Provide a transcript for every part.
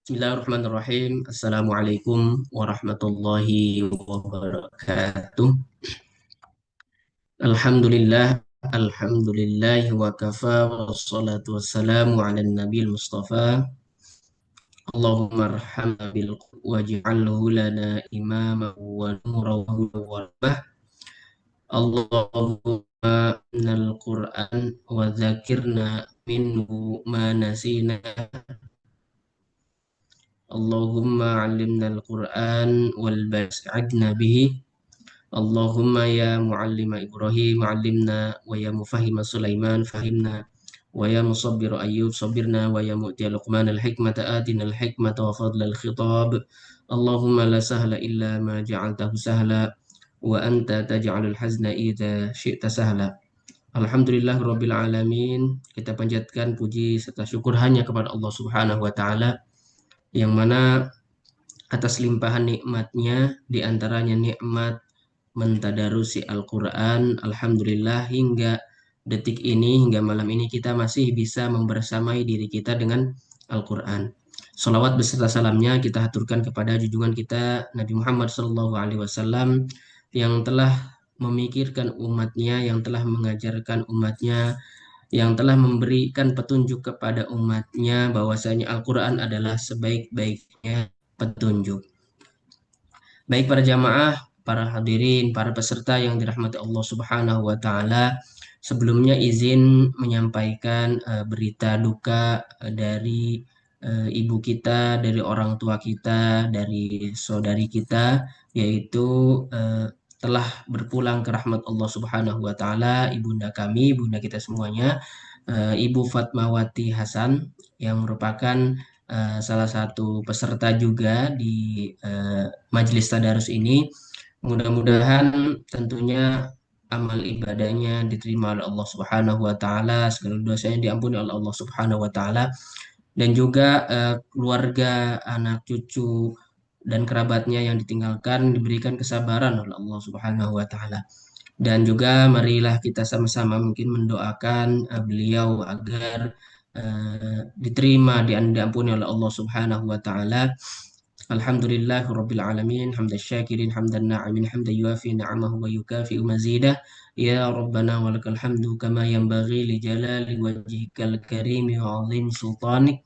Bismillahirrahmanirrahim. Assalamualaikum warahmatullahi wabarakatuh. Alhamdulillah, alhamdulillahi wa kafa wassalatu wassalamu ala nabil mustafa. Allahumma arhamna bil waj'alhu lana imama wa nura wa rahmah. Allahumma nal Qur'an wa dzakirna minhu ma nasina. Allahumma 'allimna al-Qur'an wal bas'adna bihi. Allahumma ya muallima Ibrahim 'allimna wa ya mufahhima Sulaiman fahimna wa ya musabbir Ayyub sabbirna wa ya mu'ti Luqman al-hikmata atina al-hikmata wa fadla al-khitab. Allahumma la sahla illa ma ja'altahu sahla wa anta taj'alul hazna idza syi'ta sahla. Alhamdulillah rabbil alamin. Kita panjatkan puji serta syukur hanya kepada Allah Subhanahu wa taala yang mana atas limpahan nikmatnya, di antaranya nikmat mentadarusi Al-Quran. Alhamdulillah hingga detik ini, hingga malam ini kita masih bisa membersamai diri kita dengan Al-Quran. Salawat beserta salamnya kita haturkan kepada junjungan kita Nabi Muhammad SAW yang telah memikirkan umatnya, yang telah mengajarkan umatnya, yang telah memberikan petunjuk kepada umatnya bahwasanya Al-Quran adalah sebaik-baiknya petunjuk. Baik para jamaah, para hadirin, para peserta yang dirahmati Allah Subhanahu wa taala, sebelumnya izin menyampaikan berita duka dari ibu kita, dari orang tua kita, dari saudari kita, yaitu telah berpulang ke rahmat Allah Subhanahu wa taala, ibunda kami, ibunda kita semuanya, Ibu Fatmawati Hasan, yang merupakan salah satu peserta juga di Majelis Tadarus ini. Mudah-mudahan tentunya amal ibadahnya diterima oleh Allah Subhanahu wa taala, segala dosanya diampuni oleh Allah Subhanahu wa taala, dan juga keluarga, anak cucu dan kerabatnya yang ditinggalkan diberikan kesabaran oleh Allah Subhanahu wa taala. Dan juga marilah kita sama-sama mungkin mendoakan beliau agar diterima, diampuni oleh Allah Subhanahu wa taala. Alhamdulillah rabbil alamin, hamdan syakirin, hamdan na'imin, hamdan yuafi ni'amahu wa yukafi'u mazidah. Ya Rabbana walakal hamdu kama yanbaghi li jalali wajhikal karimi wa 'azimi sultanik.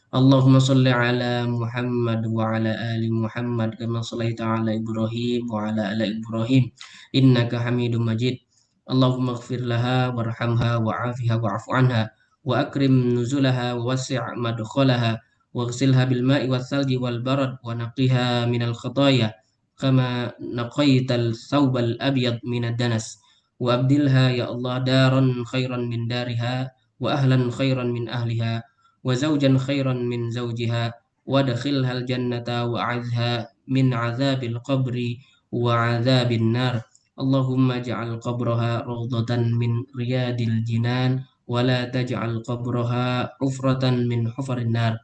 Allahumma salli ala Muhammad wa ala ali Muhammad kama sallaita ala Ibrahim wa ala ala Ibrahim innaka Hamidum Majid. Allahumma ighfir laha warhamha wa'afiha wa'fu anha wa akrim nuzulaha wa wasi' madkhalaha waghsilha bil ma'i wal thalji wal barad wa naqiha minal khataya kama naqaital thawbal abyad minad danas wa abdilha ya Allah daran khairan min dariha wa ahlan khairan min ahliha wa zawjan khairan min zawjiha wa dakhilhal jannata wa a'idha min azabil qabri wa azabin nar. Allahumma ja'al qabraha rawdatan min riyadil jinan wa la taj'al qabraha hufratan min hufarin nar.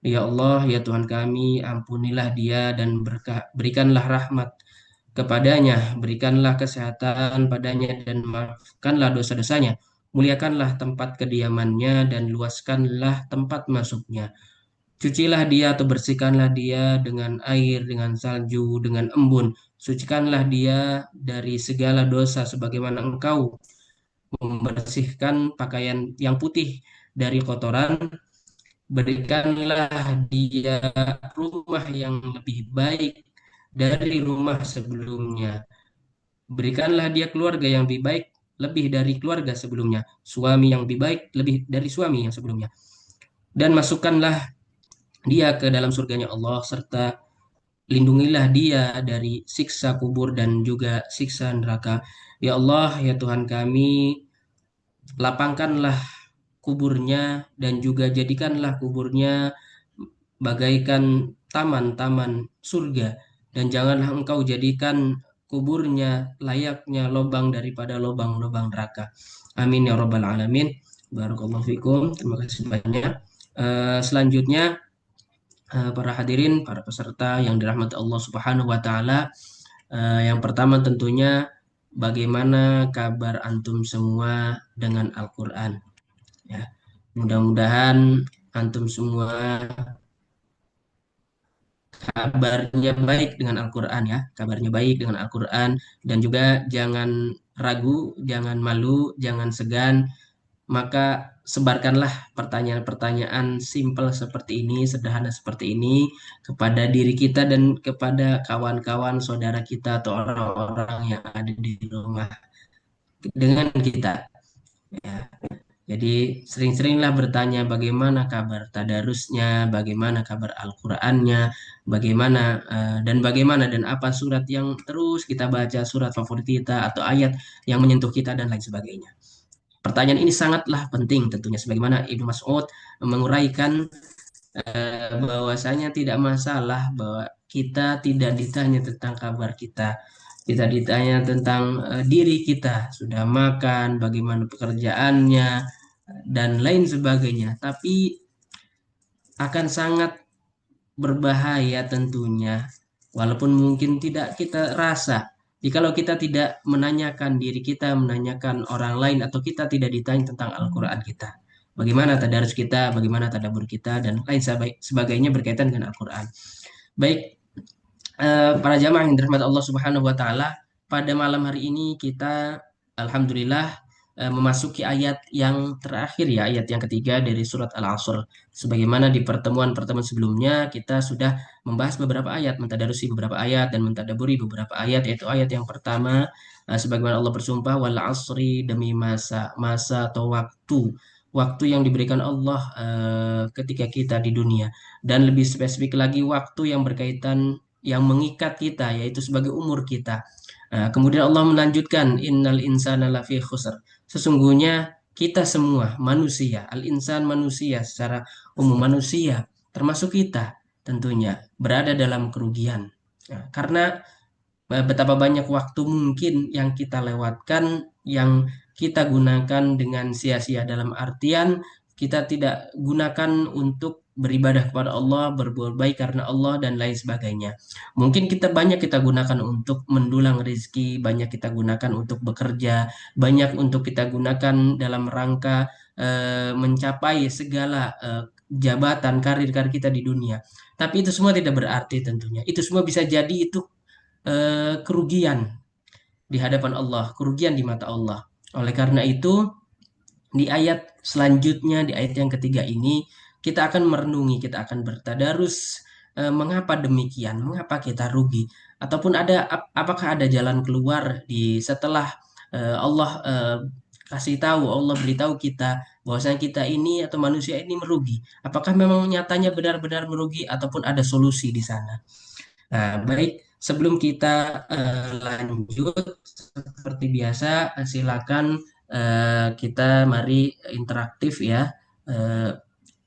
Ya Allah, ya Tuhan kami, ampunilah dia dan berikanlah rahmat kepadanya, berikanlah kesehatan padanya dan maafkanlah dosa-dosanya. Muliakanlah tempat kediamannya dan luaskanlah tempat masuknya. Cucilah dia atau bersihkanlah dia dengan air, dengan salju, dengan embun. Sucikanlah dia dari segala dosa sebagaimana engkau membersihkan pakaian yang putih dari kotoran. Berikanlah dia rumah yang lebih baik dari rumah sebelumnya. Berikanlah dia keluarga yang lebih baik lebih dari keluarga sebelumnya. Suami yang lebih baik lebih dari suami yang sebelumnya. Dan masukkanlah dia ke dalam surganya Allah, serta lindungilah dia dari siksa kubur dan juga siksa neraka. Ya Allah, ya Tuhan kami, lapangkanlah kuburnya dan juga jadikanlah kuburnya bagaikan taman-taman surga, dan janganlah engkau jadikan kuburnya layaknya lubang daripada lubang-lubang neraka. Amin ya rabbal alamin. Barakallahu fikum. Terima kasih banyak. Selanjutnya para hadirin, para peserta yang dirahmati Allah Subhanahu wa taala, yang pertama tentunya bagaimana kabar antum semua dengan Al-Qur'an, ya. Mudah-mudahan antum semua kabarnya baik dengan Al-Quran ya, kabarnya baik dengan Al-Quran, dan juga jangan ragu, jangan malu, jangan segan, maka sebarkanlah pertanyaan-pertanyaan simpel seperti ini, sederhana seperti ini kepada diri kita dan kepada kawan-kawan saudara kita atau orang-orang yang ada di rumah dengan kita. Ya. Jadi sering-seringlah bertanya bagaimana kabar tadarusnya, bagaimana kabar Al-Qur'annya, bagaimana dan bagaimana dan apa surat yang terus kita baca, surat favorit kita atau ayat yang menyentuh kita dan lain sebagainya. Pertanyaan ini sangatlah penting tentunya sebagaimana Ibnu Mas'ud menguraikan bahwasanya tidak masalah bahwa kita tidak ditanya tentang kabar kita. Kita ditanya tentang diri kita, sudah makan, bagaimana pekerjaannya, dan lain sebagainya. Tapi akan sangat berbahaya tentunya, walaupun mungkin tidak kita rasa. Jikalau kita tidak menanyakan diri kita, menanyakan orang lain, atau kita tidak ditanya tentang Al-Quran kita. Bagaimana tadarus kita, bagaimana tadabbur kita, dan lain sebagainya berkaitan dengan Al-Quran. Baik, para jamaah yang dirahmati Allah Subhanahu wa taala, pada malam hari ini kita alhamdulillah memasuki ayat yang terakhir ya, ayat yang ketiga dari surat Al-Asr. Sebagaimana di pertemuan-pertemuan sebelumnya kita sudah membahas beberapa ayat, mentadarusi beberapa ayat dan mentadaburi beberapa ayat, yaitu ayat yang pertama sebagaimana Allah bersumpah wal asri demi masa atau waktu yang diberikan Allah ketika kita di dunia, dan lebih spesifik lagi waktu yang berkaitan yang mengikat kita yaitu sebagai umur kita. Kemudian Allah melanjutkan innal insana lafi khusr. Sesungguhnya kita semua manusia, al-insan manusia secara umum manusia termasuk kita tentunya berada dalam kerugian. Karena betapa banyak waktu mungkin yang kita lewatkan, yang kita gunakan dengan sia-sia dalam artian kita tidak gunakan untuk beribadah kepada Allah, berbuat baik karena Allah dan lain sebagainya. Mungkin kita banyak kita gunakan untuk mendulang rezeki, banyak kita gunakan untuk bekerja, banyak untuk kita gunakan dalam rangka mencapai segala jabatan karir-karir kita di dunia. Tapi itu semua tidak berarti tentunya. Itu semua bisa jadi itu kerugian di hadapan Allah, kerugian di mata Allah. Oleh karena itu, di ayat selanjutnya, di ayat yang ketiga ini, kita akan merenungi, kita akan bertadarus mengapa demikian, mengapa kita rugi, ataupun apakah ada jalan keluar di setelah Allah kasih tahu, Allah beritahu kita bahwasanya kita ini atau manusia ini merugi. Apakah memang nyatanya benar-benar merugi ataupun ada solusi di sana? Nah, baik, sebelum kita lanjut, seperti biasa, silakan kita mari interaktif ya. Eh,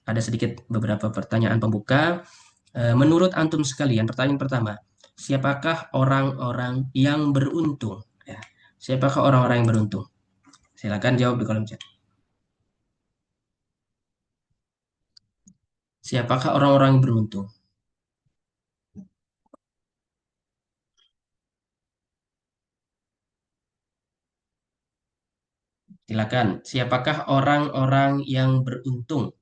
ada sedikit beberapa pertanyaan pembuka. Menurut antum sekalian, pertanyaan pertama, siapakah orang-orang yang beruntung? Ya, siapakah orang-orang yang beruntung? Silakan jawab di kolom chat. Siapakah orang-orang yang beruntung? Silakan. Siapakah orang-orang yang beruntung?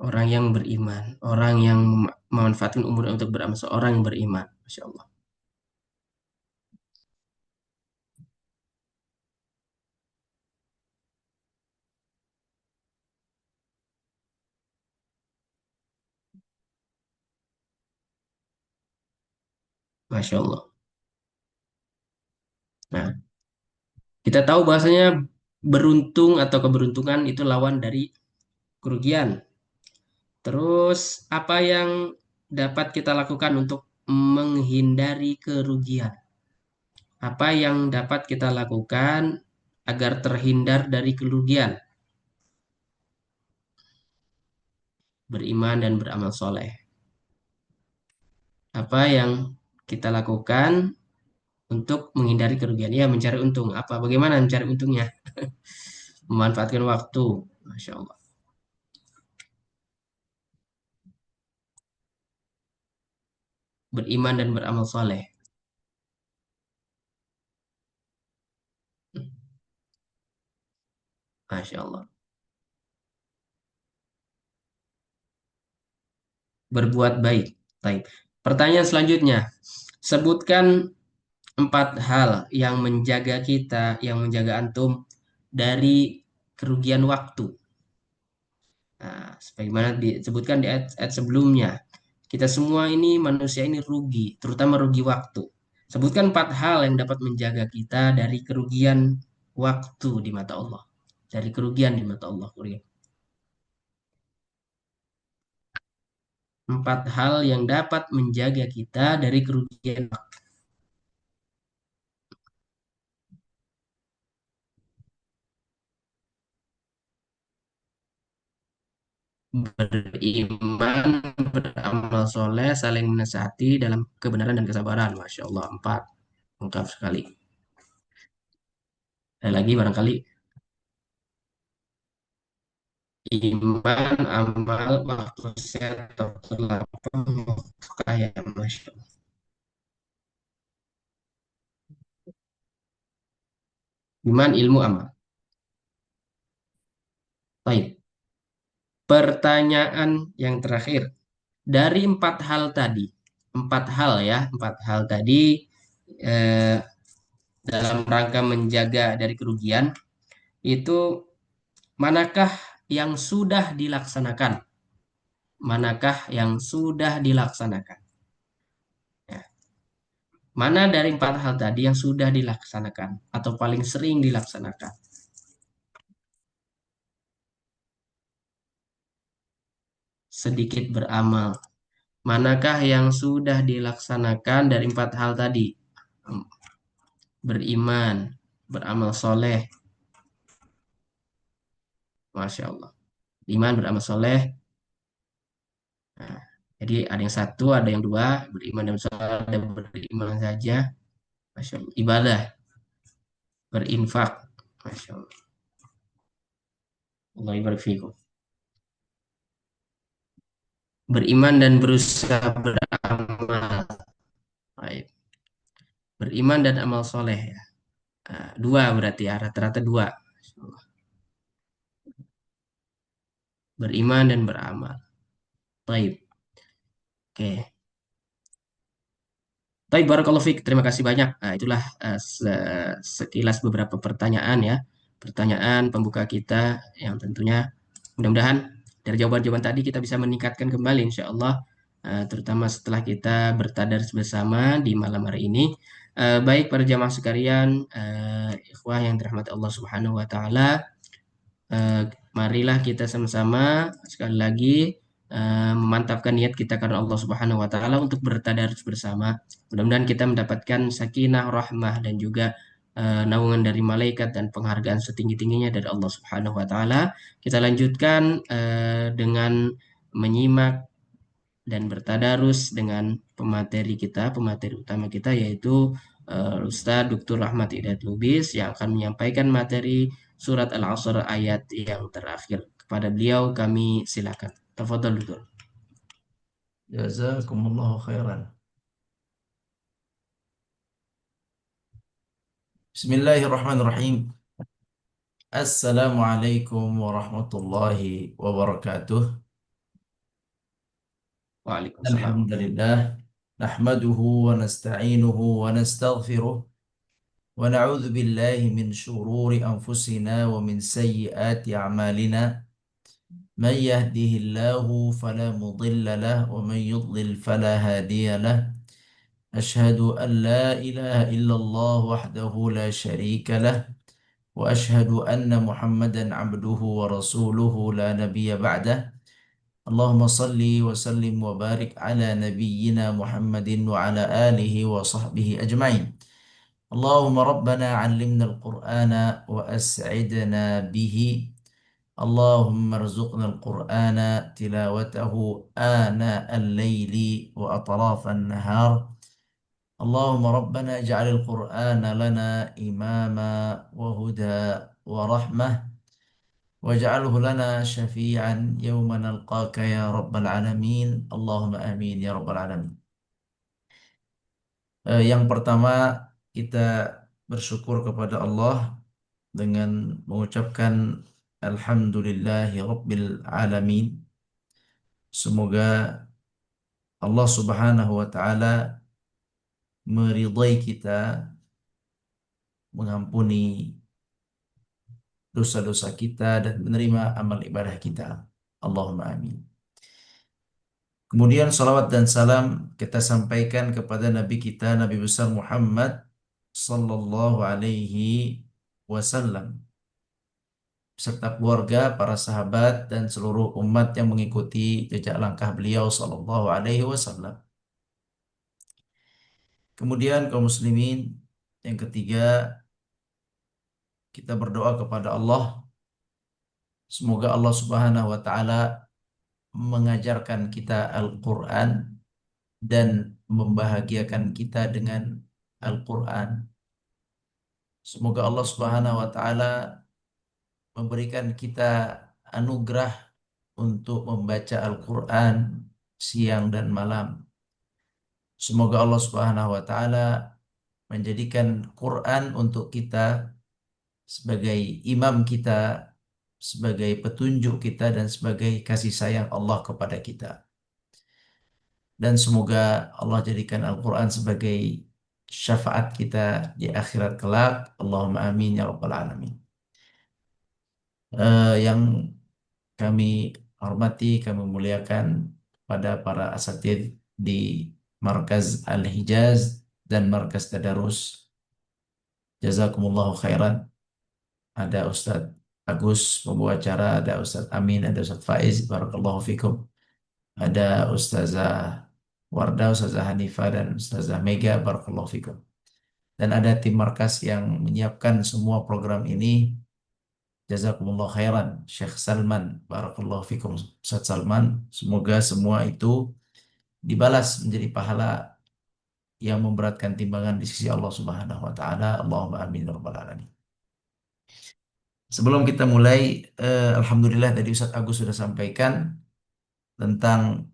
Orang yang beriman, orang yang memanfaatkan umur untuk beramal, seorang yang beriman. Masya Allah. Masya Allah. Nah, kita tahu bahwasanya beruntung atau keberuntungan itu lawan dari kerugian. Terus, apa yang dapat kita lakukan untuk menghindari kerugian? Apa yang dapat kita lakukan agar terhindar dari kerugian? Beriman dan beramal soleh. Apa yang kita lakukan untuk menghindari kerugian? Ya, mencari untung. Apa? Bagaimana mencari untungnya? Memanfaatkan waktu. Masya Allah. Beriman dan beramal soleh. Masya Allah. berbuat baik. Baik. Pertanyaan selanjutnya, sebutkan 4 hal yang menjaga kita, yang menjaga antum dari kerugian waktu. Nah, sebagaimana disebutkan di ayat sebelumnya, kita semua ini manusia ini rugi, terutama rugi waktu. Sebutkan 4 hal yang dapat menjaga kita dari kerugian waktu di mata Allah. Dari kerugian di mata Allah. 4 hal yang dapat menjaga kita dari kerugian beriman, beramal soleh, saling menasihati dalam kebenaran dan kesabaran. Masya Allah, 4. Lengkap sekali. Ada lagi barangkali iman, amal, waktu sehat, atau terlapang, waktu kaya. Masya Allah. Iman, ilmu, amal. Baik. Pertanyaan yang terakhir. Dari 4 hal tadi, 4 hal ya, 4 hal tadi eh, dalam rangka menjaga dari kerugian, itu manakah yang sudah dilaksanakan? Manakah yang sudah dilaksanakan? Ya. Mana dari 4 hal tadi yang sudah dilaksanakan atau paling sering dilaksanakan? Sedikit beramal. Manakah yang sudah dilaksanakan dari 4 hal tadi? Beriman, beramal soleh. Masya Allah. Iman, beramal soleh. Nah, jadi ada yang satu, ada yang dua. Beriman dan soleh, ada beriman saja. Masya Allah. Ibadah, berinfak. Masya Allah. Allah ibarik fikum. Beriman dan berusaha beramal. Baik. Beriman dan amal soleh ya. Nah, dua berarti ya, rata-rata dua. Masya Allah. Beriman dan beramal. Baik. Oke. Baik, Barakallahu Fik. Terima kasih banyak. Nah, itulah sekilas beberapa pertanyaan ya. Pertanyaan pembuka kita yang tentunya mudah-mudahan dari jawaban-jawaban tadi kita bisa meningkatkan kembali insya Allah. Terutama setelah kita bertadars bersama di malam hari ini. Baik para jamaah sekalian, ikhwah yang dirahmati Allah Subhanahu wa taala, eh, marilah kita sama-sama sekali lagi memantapkan niat kita karena Allah Subhanahu wa taala untuk bertadarus bersama. Mudah-mudahan kita mendapatkan sakinah, rahmah dan juga naungan dari malaikat dan penghargaan setinggi-tingginya dari Allah Subhanahu wa taala. Kita lanjutkan dengan menyimak dan bertadarus dengan pemateri utama kita yaitu Ustadz Dr. Rahmat Hidayat Lubis yang akan menyampaikan materi surat Al-Asr ayat yang terakhir. Kepada beliau kami silakan. Tafadhol Dr. Jazakumullahu khairan. Bismillahirrahmanirrahim. Assalamualaikum warahmatullahi wabarakatuh. Waalaikumsalam. Alhamdulillah. Nahmaduhu wa nasta'inuhu wa nastaghfiruh. Wa na'udzu billahi min shururi anfusina wa min sayyiati a'malina. Man yahdihillahu fala mudilla lah wa man yudlil fala hadiya lah. Ashhadu an la ilaha illallah wahdahu la syarika lah. وأشهد أن محمدا عبده ورسوله لا نبي بعده اللهم صل وسلم وبارك على نبينا محمد وعلى آله وصحبه أجمعين اللهم ربنا علمنا القرآن وأسعدنا به اللهم ارزقنا القرآن تلاوته آناء الليل وأطراف النهار اللهم ربنا اجعل القرآن لنا إماما وهدى ورحمة واجعله لنا شفيعا يوم نلقاك يا رب العالمين اللهم آمين يا رب العالمين. Yang pertama kita bersyukur kepada Allah dengan mengucapkan Alhamdulillahi Rabbil Alamin. Semoga Allah Subhanahu wa taala meridai kita, mengampuni dosa-dosa kita dan menerima amal ibadah kita. Allahumma amin. Kemudian salawat dan salam kita sampaikan kepada Nabi kita, Nabi besar Muhammad sallallahu alaihi wasallam, serta keluarga, para sahabat dan seluruh umat yang mengikuti jejak langkah beliau sallallahu alaihi wasallam. Kemudian kaum muslimin, yang ketiga, kita berdoa kepada Allah, semoga Allah Subhanahu wa taala mengajarkan kita Al-Qur'an dan membahagiakan kita dengan Al-Qur'an. Semoga Allah Subhanahu wa taala memberikan kita anugerah untuk membaca Al-Qur'an siang dan malam. Semoga Allah Subhanahu wa taala menjadikan Quran untuk kita sebagai imam kita, sebagai petunjuk kita dan sebagai kasih sayang Allah kepada kita. Dan semoga Allah jadikan Al-Quran sebagai syafaat kita di akhirat kelak. Allahumma amin ya rabbal alamin. Yang kami hormati, kami muliakan pada para asatidz di Markaz Al-Hijaz dan Markaz Tadarus. Jazakumullahu khairan. Ada Ustadz Agus pembawa acara, ada Ustadz Amin, ada Ustadz Faiz, barakallahu fikum. Ada Ustazah Wardah, Ustazah Hanifah, dan Ustazah Mega, barakallahu fikum. Dan ada tim markas yang menyiapkan semua program ini. Jazakumullah khairan. Syekh Salman, barakallahu fikum. Ustaz Salman, semoga semua itu dibalas menjadi pahala yang memberatkan timbangan di sisi Allah Subhanahu wa taala. Allahumma amin ya rabbal alamin. Sebelum kita mulai, alhamdulillah tadi Ustaz Agus sudah sampaikan tentang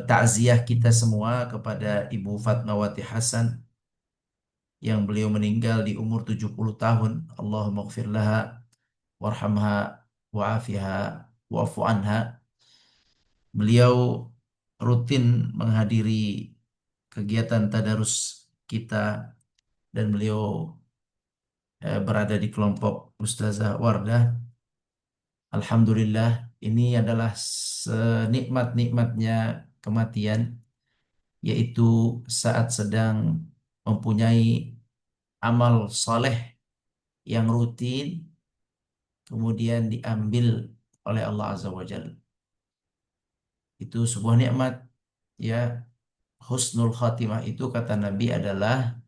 takziah kita semua kepada Ibu Fatmawati Hasan yang beliau meninggal di umur 70 tahun. Allahumma ighfir laha warhamha wa'afiha wa'fu anha. Beliau rutin menghadiri kegiatan tadarus kita dan beliau berada di kelompok Ustazah Wardah. Alhamdulillah, ini adalah senikmat-nikmatnya kematian, yaitu saat sedang mempunyai amal soleh yang rutin, kemudian diambil oleh Allah Azza wa Jalla. Itu sebuah nikmat, ya. Husnul khatimah itu kata Nabi adalah,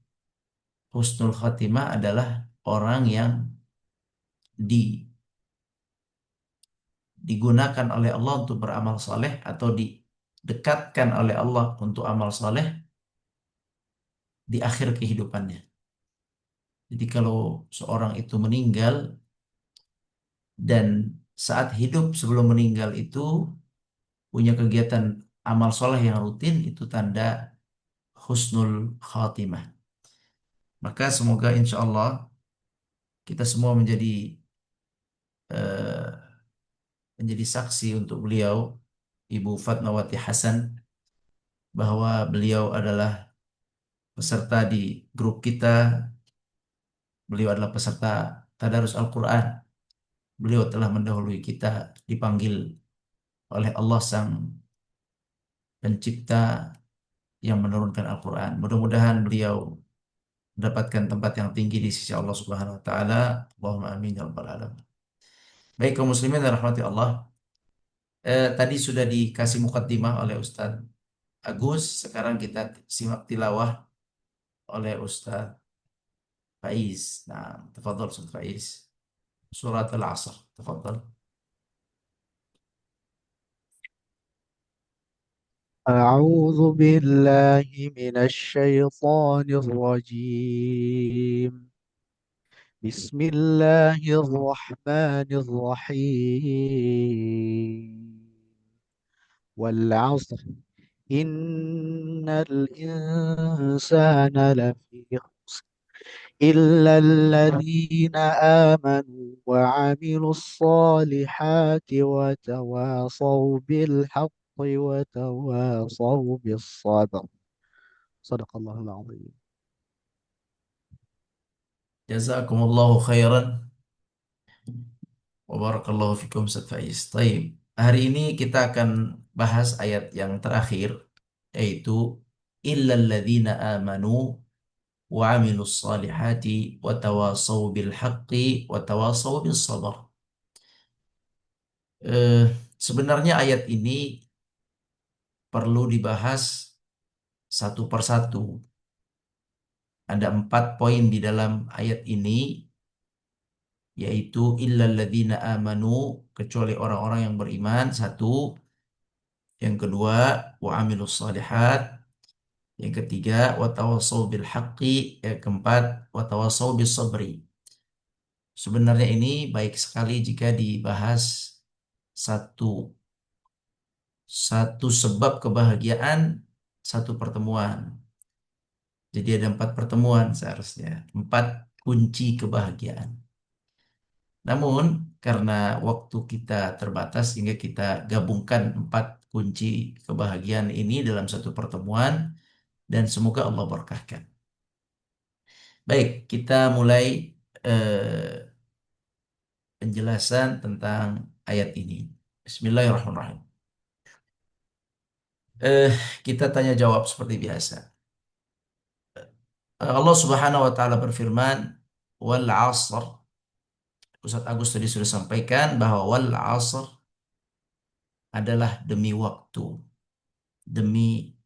husnul khatimah adalah orang yang digunakan oleh Allah untuk beramal soleh atau didekatkan oleh Allah untuk amal soleh di akhir kehidupannya. Jadi kalau seorang itu meninggal dan saat hidup sebelum meninggal itu punya kegiatan amal soleh yang rutin, itu tanda husnul khatimah. Maka semoga insya Allah kita semua eh, menjadi saksi untuk beliau, Ibu Fatmawati Hasan, bahwa beliau adalah peserta di grup kita. Beliau adalah peserta Tadarus Al-Quran. Beliau telah mendahului kita, dipanggil oleh Allah Sang Pencipta yang menurunkan Al-Quran. Mudah-mudahan beliau mendapatkan tempat yang tinggi di sisi Allah Subhanahu wa taala. Allahumma amin ya rabbal alamin. Baik kaum muslimin dan rahmati Allah. Tadi sudah dikasih mukaddimah oleh Ustadz Agus. Sekarang kita simak tilawah oleh Ustadz Faiz. Nah, tafadhol Ustadz Faiz. Surat Al-Asr. Tafadhol. أعوذ بالله من الشيطان الرجيم بسم الله الرحمن الرحيم والعصر إن الإنسان لفي خسر إلا الذين آمنوا وعملوا الصالحات وتواصوا بالحق وتواصوا بالصبر صدق الله العظيم. Jazakumullahu khairan wa barakallahu fikum Ustaz Faiz. Taib. Hari ini kita akan bahas ayat yang terakhir yaitu illal ladzina amanu wa amilus salihati wa tawasaw bil haqqi wa tawasaw bis sabr. Eh, Sebenarnya ayat ini perlu dibahas satu persatu. Ada 4 poin di dalam ayat ini, yaitu illal ladzina amanu, kecuali orang-orang yang beriman, satu. Yang kedua, wa amilus salihat. Yang ketiga, wa tawasaw bil haqqi. Yang keempat, wa tawasaw bis sabri. Sebenarnya ini baik sekali jika dibahas satu satu sebab kebahagiaan, satu pertemuan. Jadi ada 4 pertemuan seharusnya, 4 kunci kebahagiaan. Namun karena waktu kita terbatas sehingga kita gabungkan 4 kunci kebahagiaan ini dalam satu pertemuan dan semoga Allah berkahkan. Baik, kita mulai penjelasan tentang ayat ini. Bismillahirrahmanirrahim. Eh, Kita tanya jawab seperti biasa. Allah Subhanahu wa taala berfirman, wal 'asr. Ustaz Agus tadi sudah sampaikan bahwa wal 'asr adalah demi waktu, demi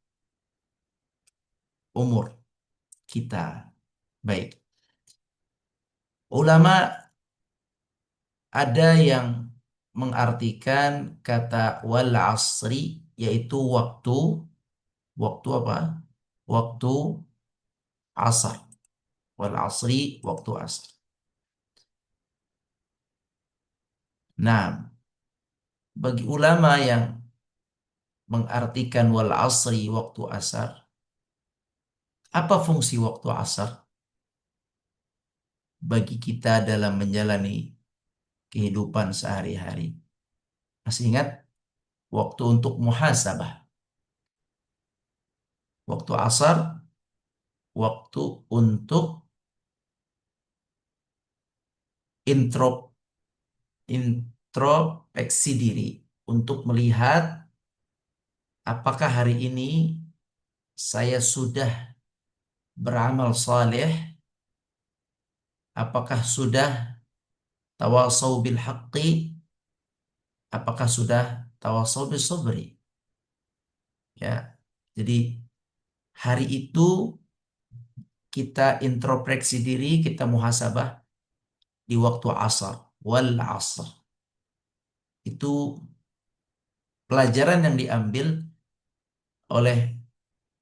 umur kita. Baik. Ulama ada yang mengartikan kata wal 'asri yaitu waktu apa? Waktu asar. Wal 'asri waktu asar. Nah, bagi ulama yang mengartikan wal 'asri waktu asar, apa fungsi waktu asar bagi kita dalam menjalani kehidupan sehari-hari? Masih ingat? Waktu untuk muhasabah. Waktu asar, waktu untuk introspeksi diri, untuk melihat apakah hari ini saya sudah beramal saleh, apakah sudah tawasau bil haqqi, apakah sudah tawasau bis sabri. Ya. Jadi hari itu kita introspeksi diri, kita muhasabah di waktu asar, wal asr. Itu pelajaran yang diambil oleh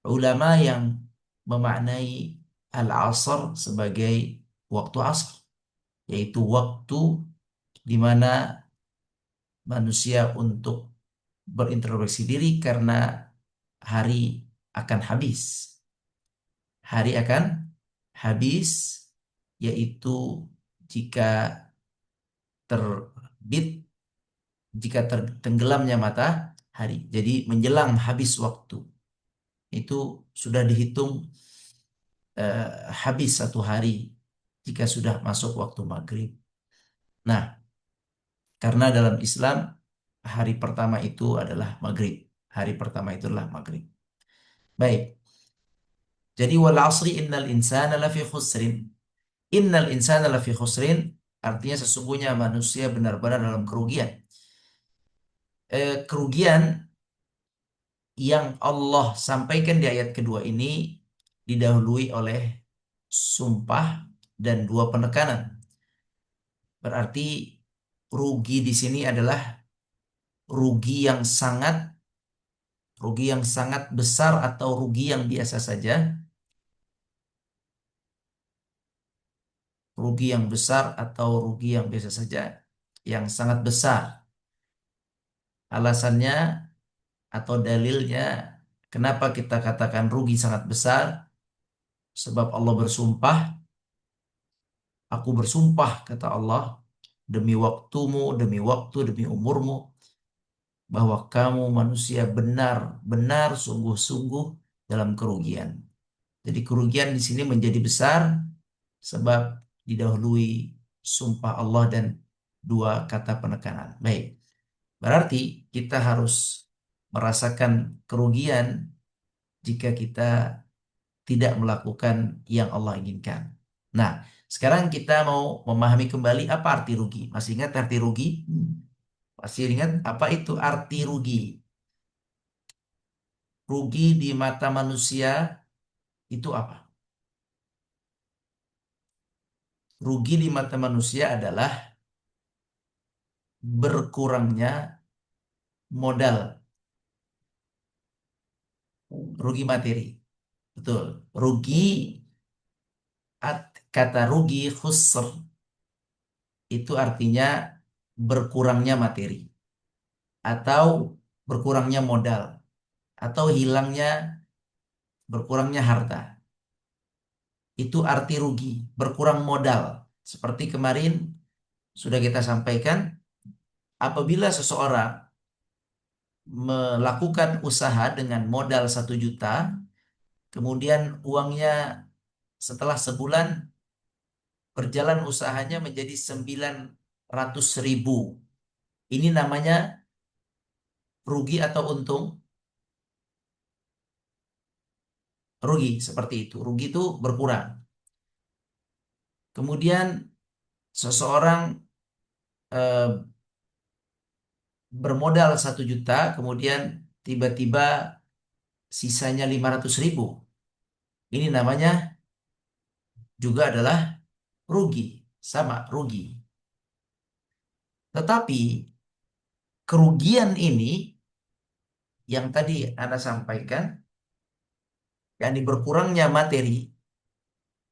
ulama yang memaknai al-asr sebagai waktu asar, yaitu waktu di mana manusia untuk berintrospeksi diri karena hari akan habis. Hari akan habis, yaitu jika terbit, jika tenggelamnya matahari. Jadi menjelang habis waktu. Itu sudah dihitung habis satu hari jika sudah masuk waktu maghrib. Nah, karena dalam Islam hari pertama itu adalah maghrib. Hari pertama itu adalah maghrib. Baik. Jadi wal asri innal insana lafi khusrin. Innal insana lafi khusrin artinya sesungguhnya manusia benar-benar dalam kerugian. Kerugian yang Allah sampaikan di ayat kedua ini didahului oleh sumpah dan 2 penekanan. Berarti rugi di sini adalah rugi yang sangat besar atau rugi yang biasa saja. Rugi yang besar atau rugi yang biasa saja, yang sangat besar. Alasannya atau dalilnya kenapa kita katakan rugi sangat besar? Sebab Allah bersumpah, aku bersumpah kata Allah, demi waktumu, demi waktu, demi umurmu, bahwa kamu manusia benar-benar sungguh-sungguh dalam kerugian. Jadi kerugian di sini menjadi besar sebab didahului sumpah Allah dan dua kata penekanan. Baik, berarti kita harus merasakan kerugian jika kita tidak melakukan yang Allah inginkan. Nah, sekarang kita mau memahami kembali apa arti rugi. Masih ingat arti rugi? Masih ingat apa itu arti rugi? Rugi di mata manusia itu apa? Rugi di mata manusia adalah berkurangnya modal, rugi materi. Betul. Rugi, kata rugi khusr itu artinya berkurangnya materi atau berkurangnya modal atau berkurangnya harta. Itu arti rugi, berkurang modal. Seperti kemarin sudah kita sampaikan, apabila seseorang melakukan usaha dengan modal 1 juta, kemudian uangnya setelah sebulan berjalan usahanya menjadi 900.000. Ini namanya rugi atau untung? Rugi, seperti itu. Rugi itu berkurang. Kemudian seseorang eh, bermodal 1 juta, kemudian tiba-tiba sisanya 500.000. Ini namanya juga adalah rugi, sama rugi. Tetapi kerugian ini yang tadi Anda sampaikan, yakni berkurangnya materi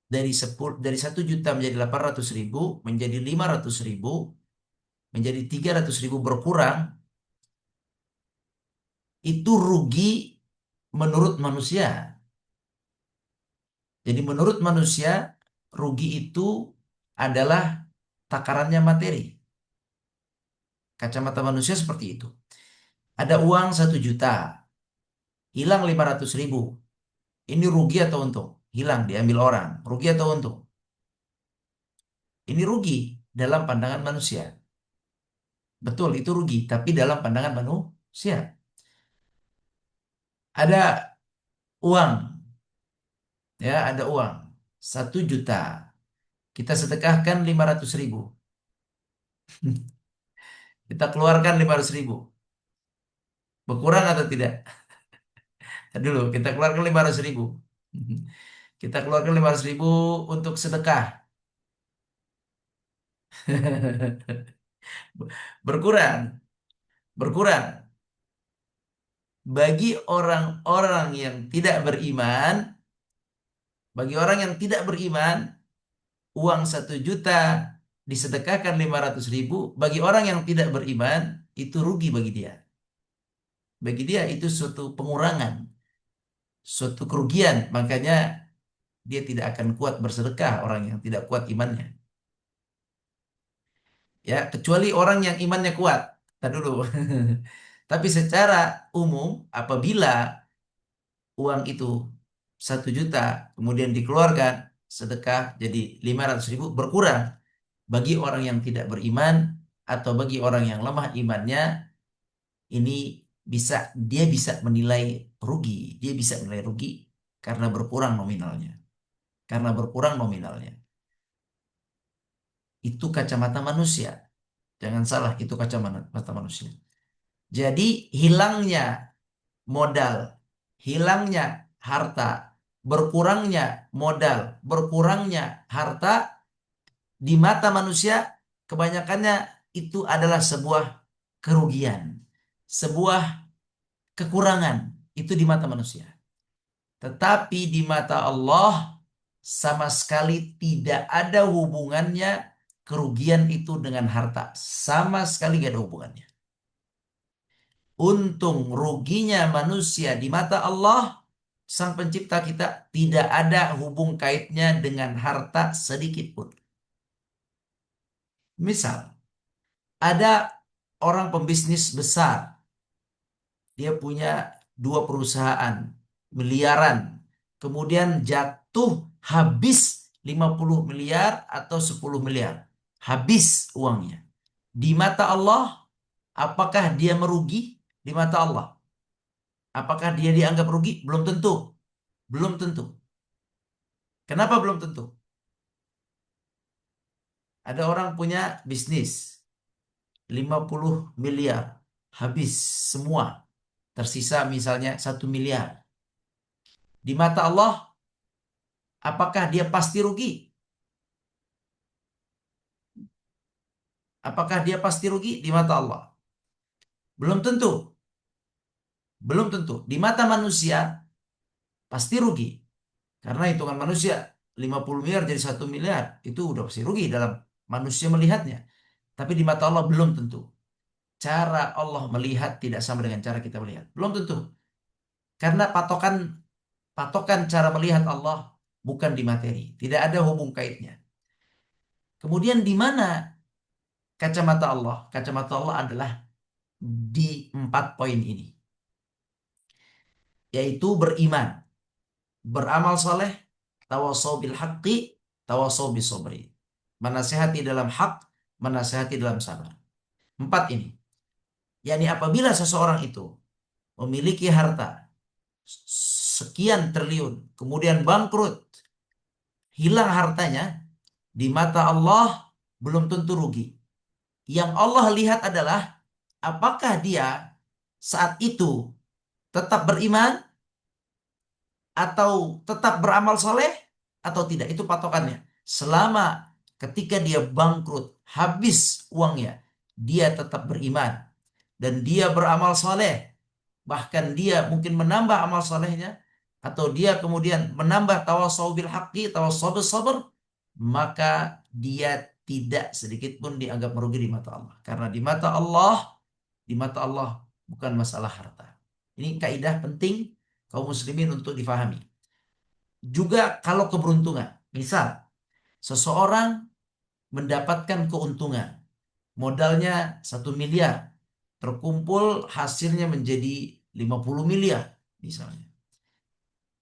dari 1 juta menjadi 800.000, menjadi 500.000, menjadi 300.000 berkurang, itu rugi menurut manusia. Jadi menurut manusia, rugi itu adalah takarannya materi. Kacamata manusia seperti itu. Ada uang 1 juta, hilang 500.000. Ini rugi atau untung? Hilang, diambil orang. Rugi atau untung? Ini rugi dalam pandangan manusia. Betul, itu rugi. Tapi dalam pandangan manusia. Ada uang. Ya, ada uang. 1 juta. Kita sedekahkan 500.000. Kita keluarkan 500.000. Berkurang atau tidak? Dulu, kita keluarkan 500.000. Kita keluarkan 500.000 untuk sedekah. Berkurang. Berkurang. Bagi orang-orang yang tidak beriman, bagi orang yang tidak beriman, uang 1 juta disedekahkan 500.000, bagi orang yang tidak beriman, itu rugi bagi dia. Bagi dia itu suatu pengurangan, suatu kerugian. Makanya dia tidak akan kuat bersedekah, orang yang tidak kuat imannya. Ya, kecuali orang yang imannya kuat. Tadi dulu. Tapi secara umum, apabila uang itu 1 juta, kemudian dikeluarkan sedekah jadi 500.000, berkurang. Bagi orang yang tidak beriman atau bagi orang yang lemah imannya, ini dia bisa menilai rugi. Dia bisa menilai rugi karena berkurang nominalnya. Karena berkurang nominalnya. Itu kacamata manusia. Jangan salah, itu kacamata manusia. Jadi hilangnya modal, hilangnya harta, berkurangnya modal, berkurangnya harta di mata manusia kebanyakannya itu adalah sebuah kerugian, sebuah kekurangan itu di mata manusia. Tetapi di mata Allah sama sekali tidak ada hubungannya kerugian itu dengan harta. Sama sekali tidak ada hubungannya. Untung ruginya manusia di mata Allah, Sang Pencipta kita, tidak ada hubung kaitnya dengan harta sedikit pun. Misal, ada orang pembisnis besar, dia punya 2 perusahaan, miliaran. Kemudian jatuh habis 50 miliar atau 10 miliar. Habis uangnya. Di mata Allah, apakah dia merugi? Di mata Allah. Apakah dia dianggap rugi? Belum tentu. Belum tentu. Kenapa belum tentu? Ada orang punya bisnis 50 miliar. Habis semua. Tersisa misalnya 1 miliar. Di mata Allah, apakah dia pasti rugi? Apakah dia pasti rugi di mata Allah? Belum tentu. Belum tentu. Di mata manusia pasti rugi. Karena hitungan manusia 50 miliar jadi 1 miliar. Itu udah pasti rugi dalam manusia melihatnya. Tapi di mata Allah belum tentu. Cara Allah melihat tidak sama dengan cara kita melihat. Belum tentu. Karena patokan cara melihat Allah bukan di materi. Tidak ada hubung kaitnya. Kemudian di mana kacamata Allah? Kacamata Allah adalah di 4 poin ini. Yaitu beriman, beramal soleh, tawasau bil haqqi, tawasau bis sabri. Menasehati dalam hak, menasehati dalam sabar. 4 ini. Yani apabila seseorang itu memiliki harta sekian triliun, kemudian bangkrut, hilang hartanya, di mata Allah belum tentu rugi. Yang Allah lihat adalah apakah dia saat itu tetap beriman atau tetap beramal soleh atau tidak. Itu patokannya. Selama ketika dia bangkrut, habis uangnya, dia tetap beriman dan dia beramal soleh, bahkan dia mungkin menambah amal solehnya, atau dia kemudian menambah tawasau bil haqqi, tawasau bis sabr, maka dia tidak sedikit pun dianggap merugi di mata Allah. Karena di mata Allah bukan masalah harta. Ini kaidah penting kaum muslimin untuk difahami. Juga kalau keberuntungan, misal seseorang mendapatkan keuntungan, modalnya 1 miliar, terkumpul hasilnya menjadi 50 miliar misalnya.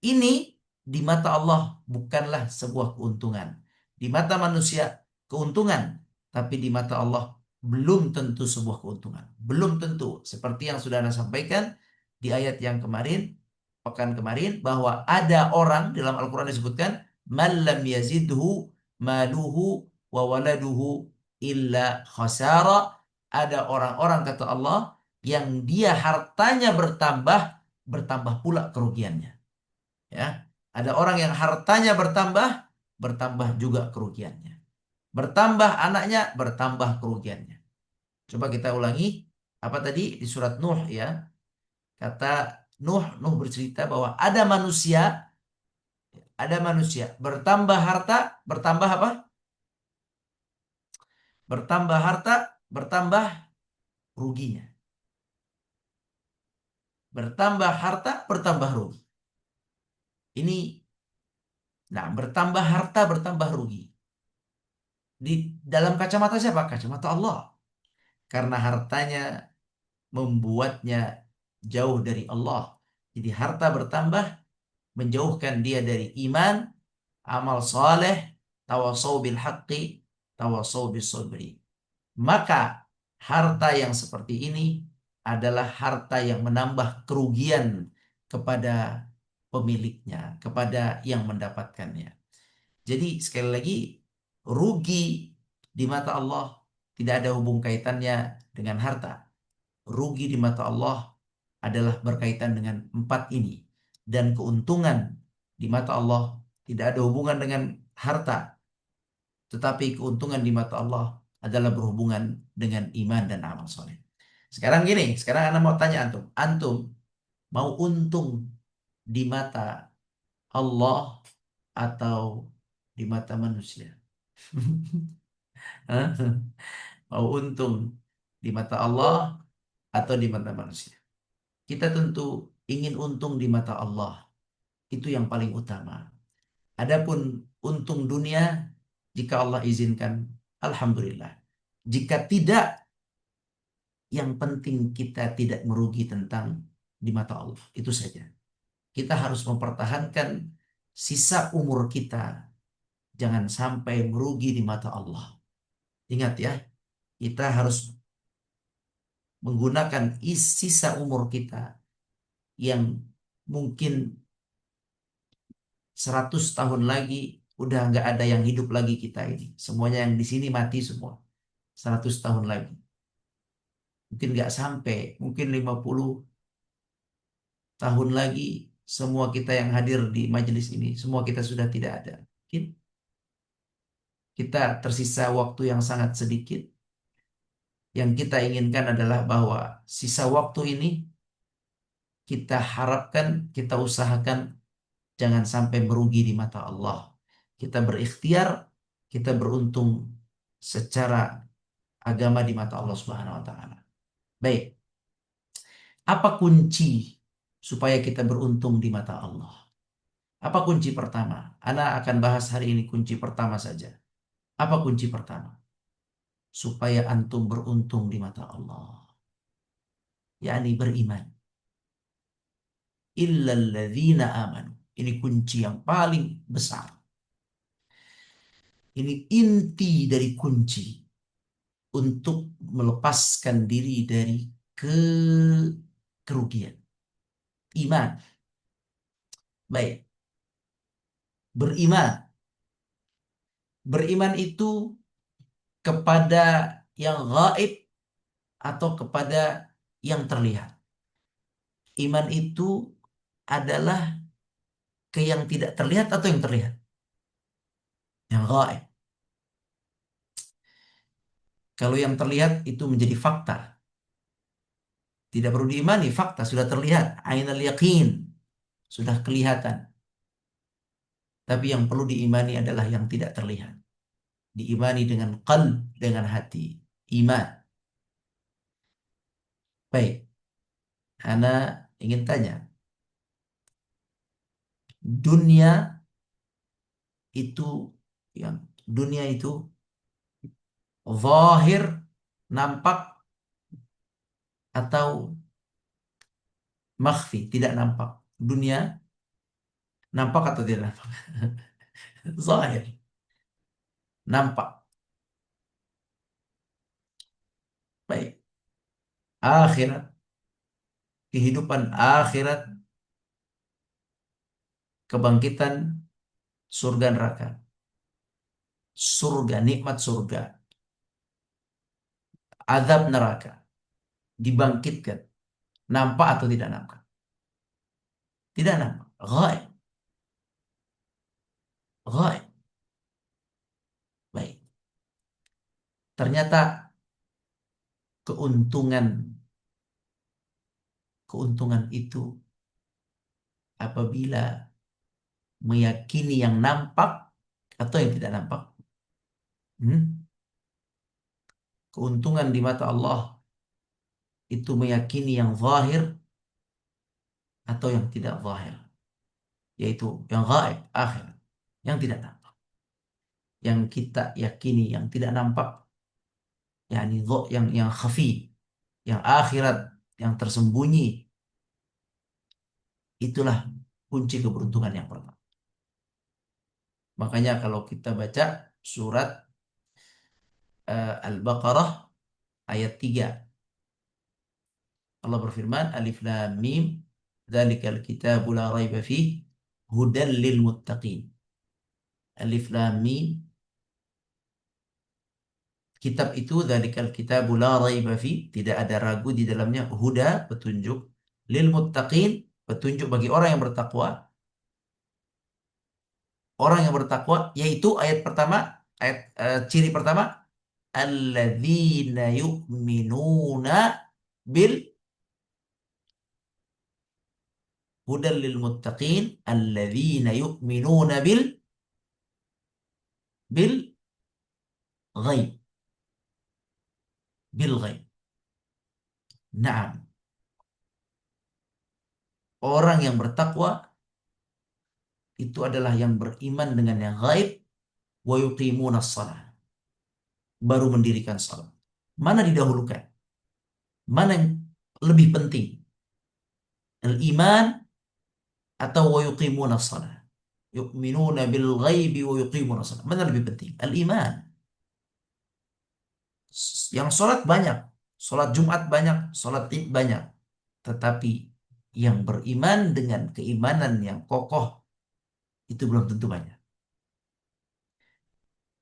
Ini di mata Allah bukanlah sebuah keuntungan. Di mata manusia keuntungan, tapi di mata Allah belum tentu sebuah keuntungan. Belum tentu. Seperti yang sudah Anda sampaikan di ayat yang kemarin, pekan kemarin, bahwa ada orang dalam Al-Quran disebutkan, man lam yazidhu maluhu wa waladuhu illa khasara. Ada orang-orang kata Allah yang dia hartanya bertambah, bertambah pula kerugiannya. Ya, ada orang yang hartanya bertambah, bertambah juga kerugiannya. Bertambah anaknya, bertambah kerugiannya. Coba kita ulangi apa tadi di surat Nuh ya. Kata Nuh bercerita bahwa ada manusia bertambah harta, bertambah apa? Bertambah harta, bertambah ruginya. Bertambah harta, bertambah rugi. Ini, nah, bertambah harta, bertambah rugi. Di dalam kacamata siapa? Kacamata Allah. Karena hartanya membuatnya jauh dari Allah. Jadi harta bertambah menjauhkan dia dari iman, amal soleh, tawasau bil haqqi, tawasau bis sabri. Maka harta yang seperti ini adalah harta yang menambah kerugian kepada pemiliknya, kepada yang mendapatkannya. Jadi sekali lagi, rugi di mata Allah tidak ada hubung kaitannya dengan harta. Rugi di mata Allah adalah berkaitan dengan 4 ini. Dan keuntungan di mata Allah tidak ada hubungan dengan harta. Tetapi keuntungan di mata Allah adalah berhubungan dengan iman dan amal soleh. Sekarang gini, sekarang Anda mau tanya antum. Antum mau untung di mata Allah atau di mata manusia? Hah? Mau untung di mata Allah atau di mata manusia? Kita tentu ingin untung di mata Allah. Itu yang paling utama. Adapun untung dunia, jika Allah izinkan, alhamdulillah. Jika tidak, yang penting kita tidak merugi tentang di mata Allah. Itu saja. Kita harus mempertahankan sisa umur kita. Jangan sampai merugi di mata Allah. Ingat ya, kita harus menggunakan sisa umur kita yang mungkin 100 tahun lagi udah nggak ada yang hidup lagi kita ini. Semuanya yang di sini mati semua. 100 tahun lagi. Mungkin nggak sampai, mungkin 50 tahun lagi semua kita yang hadir di majelis ini, semua kita sudah tidak ada. Mungkin kita tersisa waktu yang sangat sedikit. Yang kita inginkan adalah bahwa sisa waktu ini kita harapkan, kita usahakan jangan sampai merugi di mata Allah. Kita berikhtiar, kita beruntung secara agama di mata Allah Subhanahu wa taala. Baik. Apa kunci supaya kita beruntung di mata Allah? Apa kunci pertama? Ana akan bahas hari ini kunci pertama saja. Apa kunci pertama? Supaya antum beruntung di mata Allah. yakni beriman. Illalladzina amanu. Ini kunci yang paling besar. Ini inti dari kunci untuk melepaskan diri dari kerugian. Iman. Baik. Beriman. Beriman itu kepada yang gaib atau kepada yang terlihat. Iman itu adalah ke yang tidak terlihat atau yang terlihat? Yang gaib. Kalau yang terlihat itu menjadi fakta. Tidak perlu diimani, fakta sudah terlihat. Ainal yaqin. Sudah kelihatan. Tapi yang perlu diimani adalah yang tidak terlihat. Diimani dengan qalb, dengan hati. Iman. Baik. Ana ingin tanya. Dunia itu, yang dunia itu zahir, nampak, atau makhfi, tidak nampak. Dunia nampak atau tidak nampak? Zahir. Nampak. Baik. Akhirat. Kehidupan akhirat. Kebangkitan surga neraka. Surga, nikmat surga. Azab neraka. Dibangkitkan. Nampak atau tidak nampak? Tidak nampak. Gaib. Gaib. Baik. Ternyata keuntungan itu apabila meyakini yang nampak atau yang tidak nampak. Keuntungan di mata Allah itu meyakini yang zahir atau yang tidak zahir, yaitu yang gaib, akhirat, yang tidak nampak. Yang kita yakini yang tidak nampak, yakni yang khafi, yang akhirat, yang tersembunyi, itulah kunci keberuntungan yang pertama. Makanya kalau kita baca surat Al-Baqarah ayat 3, Allah berfirman, Alif Lam Mim, dzalikal kitabu la raiba fihi hudan lil muttaqin. Alif Lam Mim, kitab itu, dzalikal kitabu la raiba fihi, tidak ada ragu di dalamnya, huda, petunjuk, lil muttaqin, petunjuk bagi orang yang bertakwa. Orang yang bertakwa, yaitu ayat pertama, ayat ciri pertama, alladzina yu'minuna bil hudan lil muttaqin, alladzina yu'minuna bil ghaib. Bil ghaib. Naam. Orang yang bertakwa itu adalah yang beriman dengan yang gaib, wa yuqimunas shalah. Baru mendirikan salat. Mana didahulukan? Mana yang lebih penting? Al-iman atau wa yuqimuna shalah. Yu'minuna bil ghaibi wa yuqimuna shalah. Mana lebih penting? Al-iman. Yang sholat banyak, sholat Jumat banyak, sholat Id banyak. Tetapi yang beriman dengan keimanan yang kokoh itu belum tentu banyak.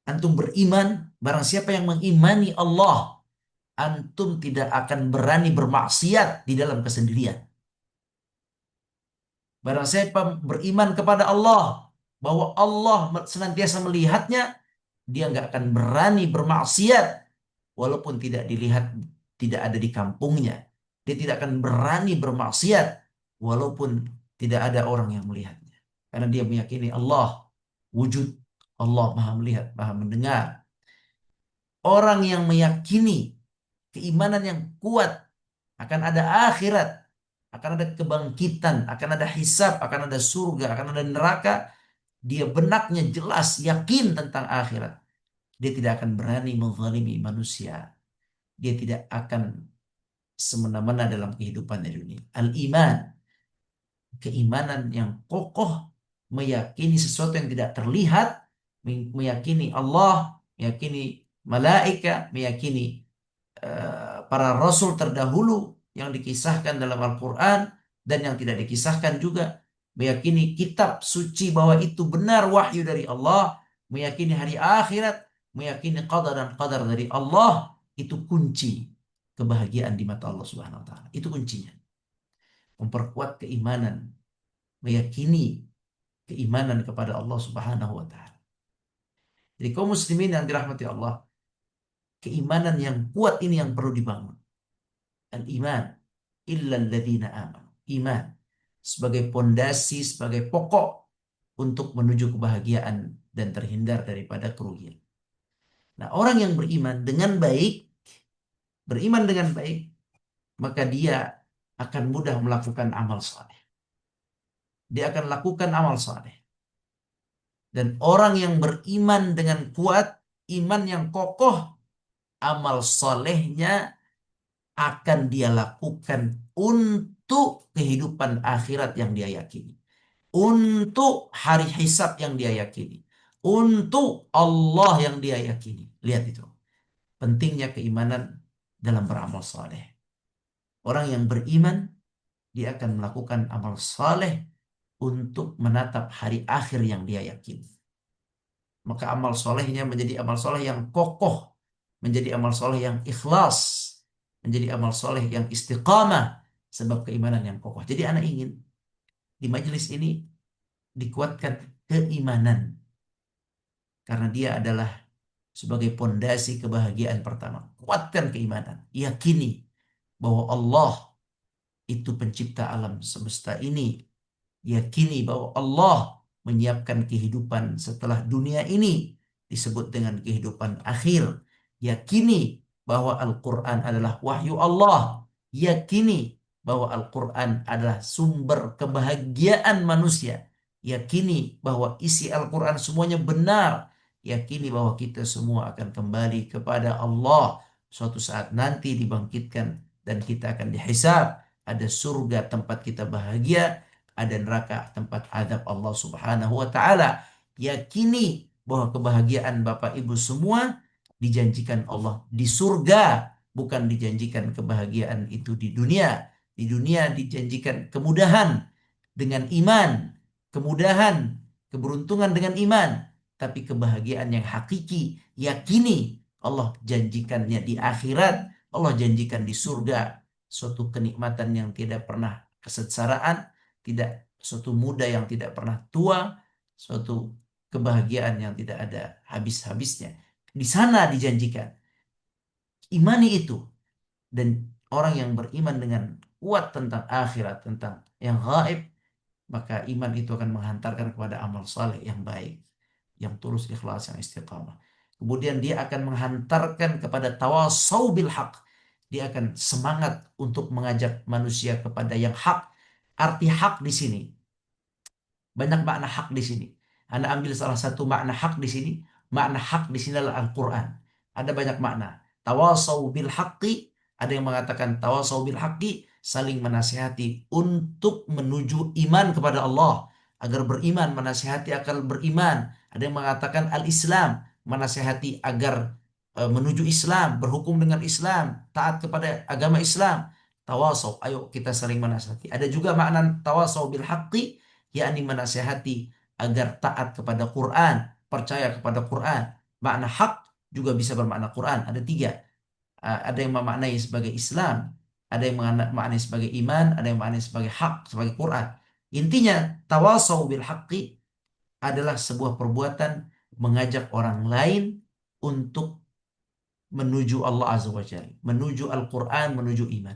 Antum beriman, barang siapa yang mengimani Allah, antum tidak akan berani bermaksiat di dalam kesendirian. Barang siapa beriman kepada Allah, bahwa Allah senantiasa melihatnya, dia nggak akan berani bermaksiat walaupun tidak dilihat, tidak ada di kampungnya. Dia tidak akan berani bermaksiat walaupun tidak ada orang yang melihatnya. Karena dia meyakini Allah wujud, Allah maha melihat, maha mendengar. Orang yang meyakini keimanan yang kuat akan ada akhirat, akan ada kebangkitan, akan ada hisab, akan ada surga, akan ada neraka, dia benaknya jelas yakin tentang akhirat. Dia tidak akan berani menzalimi manusia. Dia tidak akan semena-mena dalam kehidupan dunia. Al-iman, keimanan yang kokoh, meyakini sesuatu yang tidak terlihat, meyakini Allah, meyakini malaikat, meyakini para rasul terdahulu yang dikisahkan dalam Al-Quran dan yang tidak dikisahkan juga, meyakini kitab suci bahwa itu benar wahyu dari Allah, meyakini hari akhirat, meyakini qadar dan qadar dari Allah, itu kunci kebahagiaan di mata Allah Subhanahu wa taala. Itu kuncinya. Memperkuat keimanan, meyakini keimanan kepada Allah Subhanahu wa taala. Jadi kaum muslimin yang dirahmati Allah, keimanan yang kuat ini yang perlu dibangun. Al-iman illa alladzina amanu. Iman sebagai pondasi, sebagai pokok untuk menuju kebahagiaan dan terhindar daripada kerugian. Nah, orang yang beriman dengan baik, maka dia akan mudah melakukan amal saleh. Dia akan lakukan amal saleh. Dan orang yang beriman dengan kuat, iman yang kokoh, amal salehnya akan dia lakukan untuk kehidupan akhirat yang dia yakini. Untuk hari hisab yang dia yakini. Untuk Allah yang dia yakini. Lihat itu. Pentingnya keimanan dalam beramal saleh. Orang yang beriman, dia akan melakukan amal saleh untuk menatap hari akhir yang dia yakini. Maka amal solehnya menjadi amal soleh yang kokoh, menjadi amal soleh yang ikhlas, menjadi amal soleh yang istiqamah, sebab keimanan yang kokoh. Jadi anak ingin di majelis ini dikuatkan keimanan, karena dia adalah sebagai pondasi kebahagiaan pertama. Kuatkan keimanan, yakini bahwa Allah itu pencipta alam semesta ini, yakini bahwa Allah menyiapkan kehidupan setelah dunia ini, disebut dengan kehidupan akhir. Yakini bahwa Al-Quran adalah wahyu Allah. Yakini bahwa Al-Quran adalah sumber kebahagiaan manusia. Yakini bahwa isi Al-Quran semuanya benar. Yakini bahwa kita semua akan kembali kepada Allah. Suatu saat nanti dibangkitkan dan kita akan dihisab. Ada surga tempat kita bahagia, ada neraka tempat azab Allah Subhanahu wa taala. Yakini bahwa kebahagiaan Bapak Ibu semua dijanjikan Allah di surga, bukan dijanjikan kebahagiaan itu di dunia. Di dunia dijanjikan kemudahan dengan iman, kemudahan, keberuntungan dengan iman, tapi kebahagiaan yang hakiki, yakini Allah janjikannya di akhirat, Allah janjikan di surga, suatu kenikmatan yang tidak pernah kesengsaraan, tidak suatu muda yang tidak pernah tua, suatu kebahagiaan yang tidak ada habis-habisnya. Di sana dijanjikan. Imani itu. Dan orang yang beriman dengan kuat tentang akhirat, tentang yang gaib, maka iman itu akan menghantarkan kepada amal saleh yang baik, yang tulus, ikhlas, yang istiqamah. Kemudian dia akan menghantarkan kepada tawasau bil haq. Dia akan semangat untuk mengajak manusia kepada yang hak. Arti hak di sini, banyak makna hak di sini. Anda ambil salah satu makna hak di sini. Makna hak di sini adalah Al-Quran. Ada banyak makna. Tawasau bil haqqi, ada yang mengatakan tawasau bil haqqi saling menasihati untuk menuju iman kepada Allah, agar beriman, menasihati agar beriman. Ada yang mengatakan al-Islam, menasihati agar menuju Islam, berhukum dengan Islam, taat kepada agama Islam. Tawasau, ayo kita saling menasihati. Ada juga makna tawasau bil haqqi, yakni menasihati agar taat kepada Quran, percaya kepada Quran. Makna hak juga bisa bermakna Quran. Ada tiga. Ada yang memaknai sebagai Islam, ada yang memaknai sebagai iman, ada yang memaknai sebagai hak, sebagai Quran. Intinya, tawasau bil haqqi adalah sebuah perbuatan mengajak orang lain untuk menuju Allah Azza wa Jalla, menuju Al-Quran, menuju iman.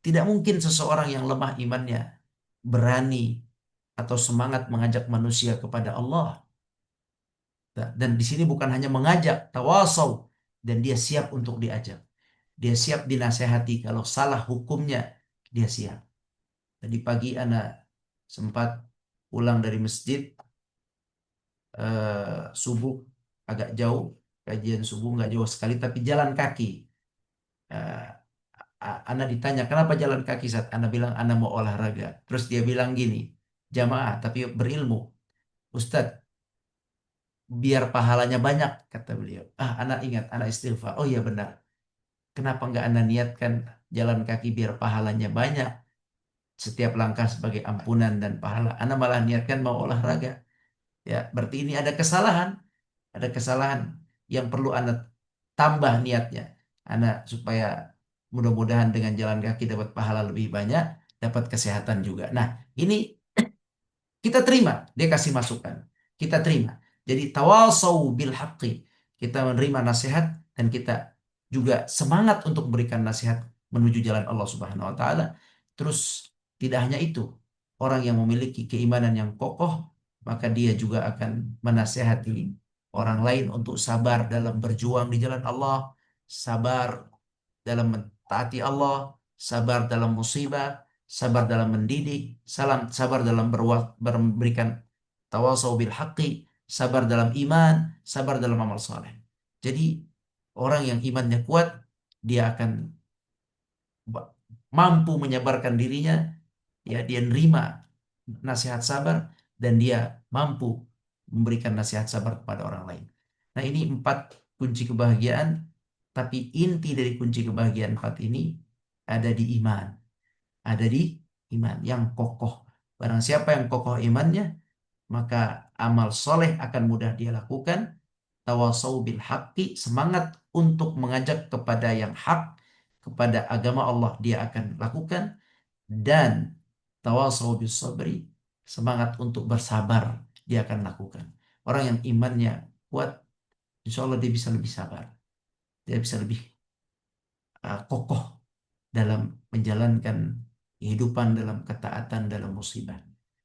Tidak mungkin seseorang yang lemah imannya berani atau semangat mengajak manusia kepada Allah. Dan di sini bukan hanya mengajak, tawasau, dan dia siap untuk diajak. Dia siap dinasehati. Kalau salah hukumnya, dia siap. Tadi pagi anak sempat pulang dari masjid, subuh agak jauh, kajian subuh nggak jauh sekali, tapi jalan kaki. Eh, Ana ditanya, kenapa jalan kaki saat Ana bilang Ana mau olahraga. Terus dia bilang gini, jamaah tapi berilmu. Ustadz, biar pahalanya banyak, kata beliau. Ana ingat, Ana istighfar. Oh iya benar. Kenapa nggak Anda niatkan jalan kaki biar pahalanya banyak? Setiap langkah sebagai ampunan dan pahala. Anda malah niatkan mau olahraga. Ya, berarti ini ada kesalahan. Ada kesalahan yang perlu Anda tambah niatnya. Anda supaya mudah-mudahan dengan jalan kaki dapat pahala lebih banyak, dapat kesehatan juga. Nah, ini kita terima, dia kasih masukan. Kita terima. Jadi tawasau bil haqqi. Kita menerima nasihat dan kita juga semangat untuk memberikan nasihat menuju jalan Allah Subhanahu wa taala. Terus tidak hanya itu, orang yang memiliki keimanan yang kokoh, maka dia juga akan menasehati orang lain untuk sabar dalam berjuang di jalan Allah, sabar dalam mentaati Allah, sabar dalam musibah, sabar dalam mendidik, sabar dalam memberikan tawasau bil haqqi, sabar dalam iman, sabar dalam amal soleh. Jadi orang yang imannya kuat, dia akan mampu menyabarkan dirinya, ya dia nerima nasihat sabar dan dia mampu memberikan nasihat sabar kepada orang lain. Nah ini 4 kunci kebahagiaan, tapi inti dari kunci kebahagiaan 4 ini ada di iman, ada di iman yang kokoh. Barang siapa yang kokoh imannya, maka amal soleh akan mudah dia lakukan. Tawasau bil haqqi, semangat untuk mengajak kepada yang hak, kepada agama Allah dia akan lakukan. Dan tawasau bis sabri, semangat untuk bersabar dia akan lakukan. Orang yang imannya kuat, insya Allah dia bisa lebih sabar, dia bisa lebih kokoh dalam menjalankan kehidupan, dalam ketaatan, dalam musibah.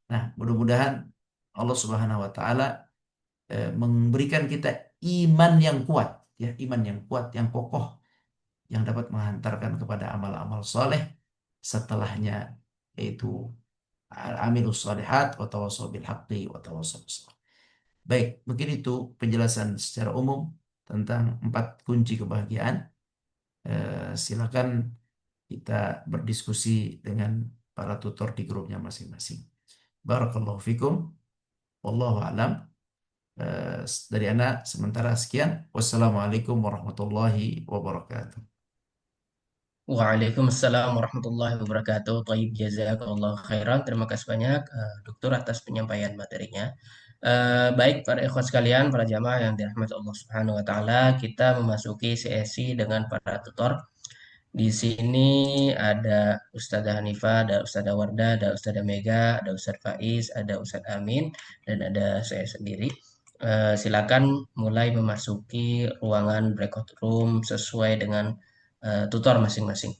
Nah, mudah-mudahan Allah Subhanahu wa taala memberikan kita iman yang kuat, ya, iman yang kuat, yang kokoh, yang dapat menghantarkan kepada amal-amal soleh setelahnya, yaitu amilus solihat wa tawassaw bil haqqi wa tawassaw bis sabr. Baik, mungkin itu penjelasan secara umum tentang 4 kunci kebahagiaan. Silakan kita berdiskusi dengan para tutor di grupnya masing-masing. Barakallahu fikum. Wallahu alam. Dari Anda sementara sekian. Wassalamualaikum warahmatullahi wabarakatuh. Waalaikumsalam warahmatullahi wabarakatuh. Taib jazakallah khairan. Terima kasih banyak Dokter atas penyampaian materinya. Baik para ikhwan sekalian, para jamaah yang dirahmati Allah Subhanahu wa taala, kita memasuki sesi dengan para tutor. Di sini ada Ustazah Hanifah, ada Ustazah Wardah, ada Ustazah Mega, ada Ustaz Faiz, ada Ustaz Amin, dan ada saya sendiri. Silakan mulai memasuki ruangan breakout room sesuai dengan tutor masing-masing.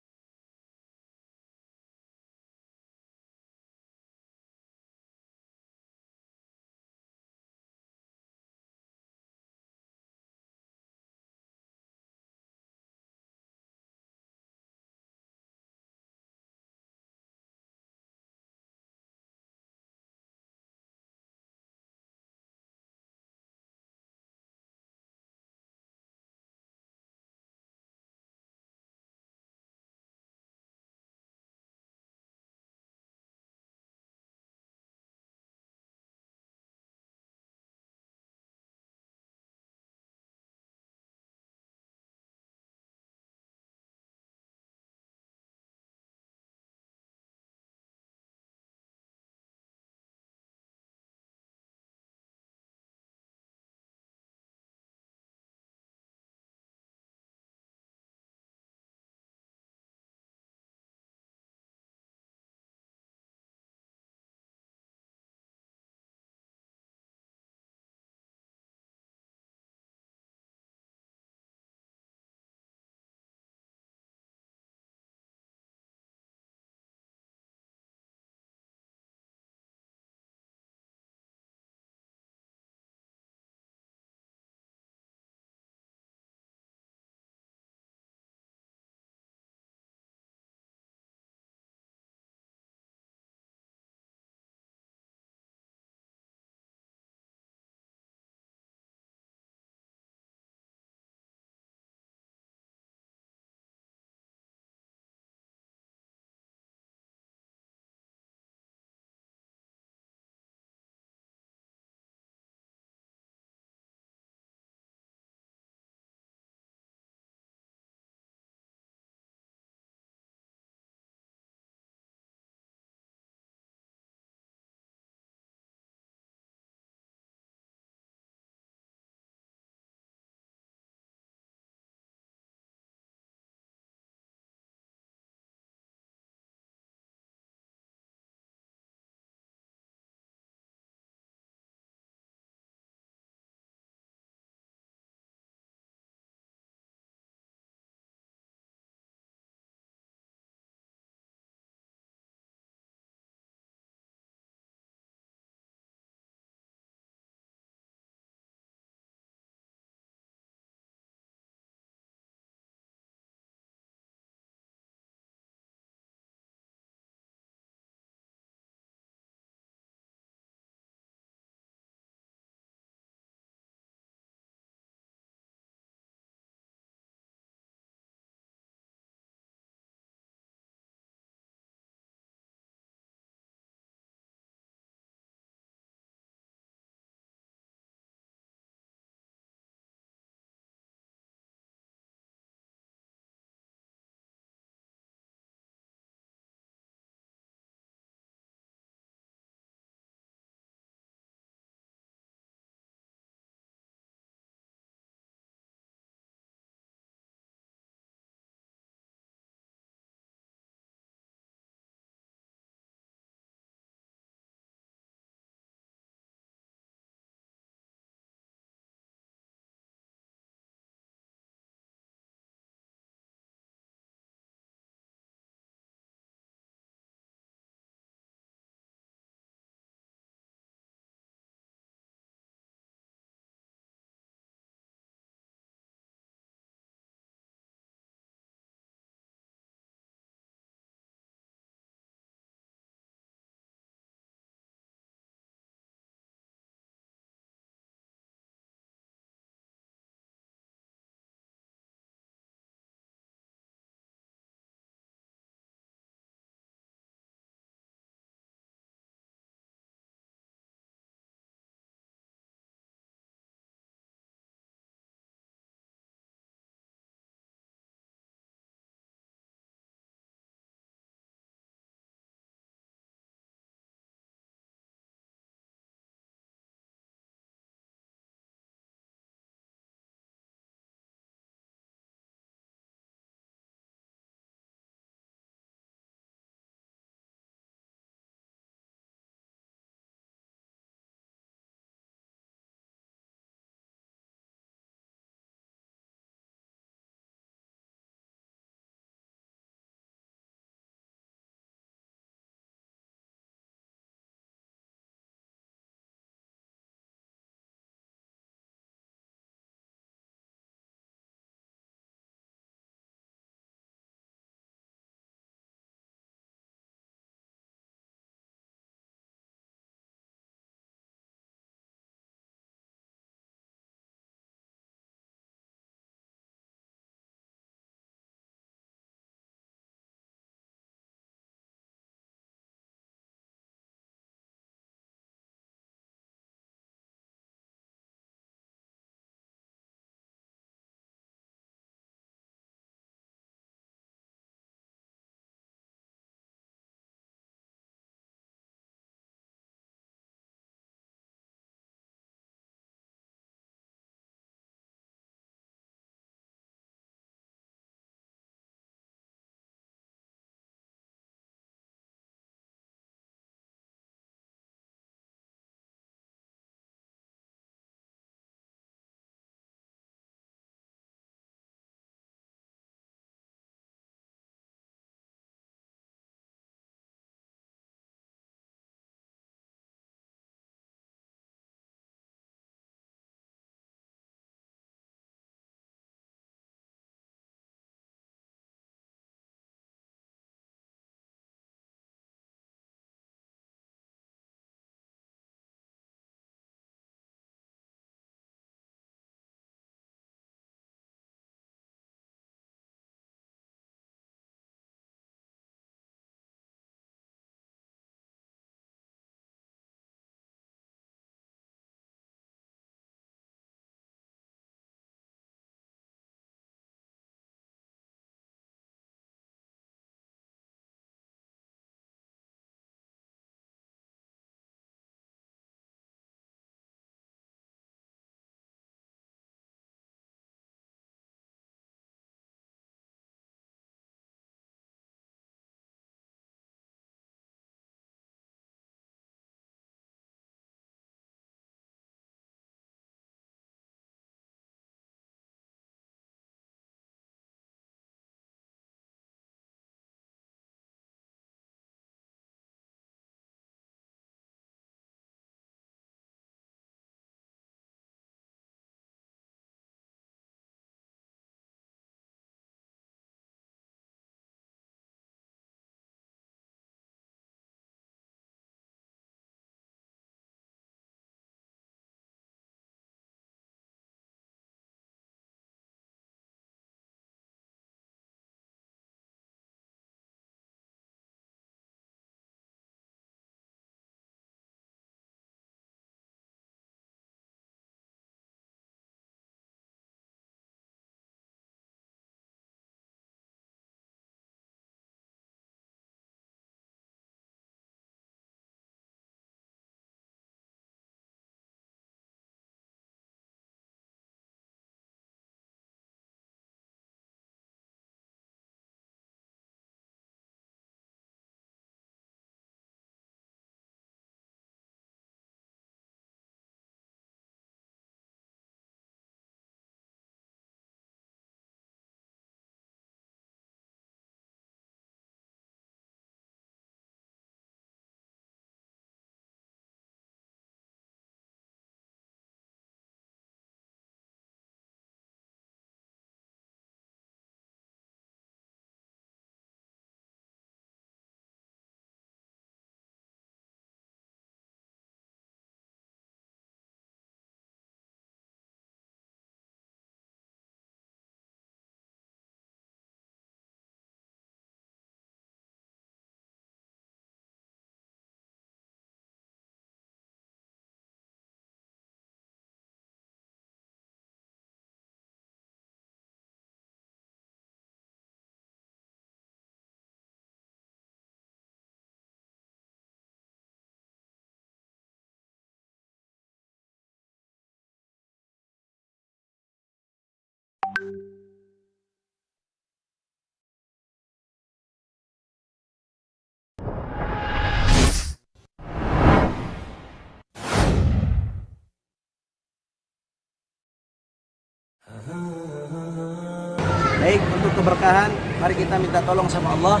Baik, untuk keberkahan, mari kita minta tolong sama Allah.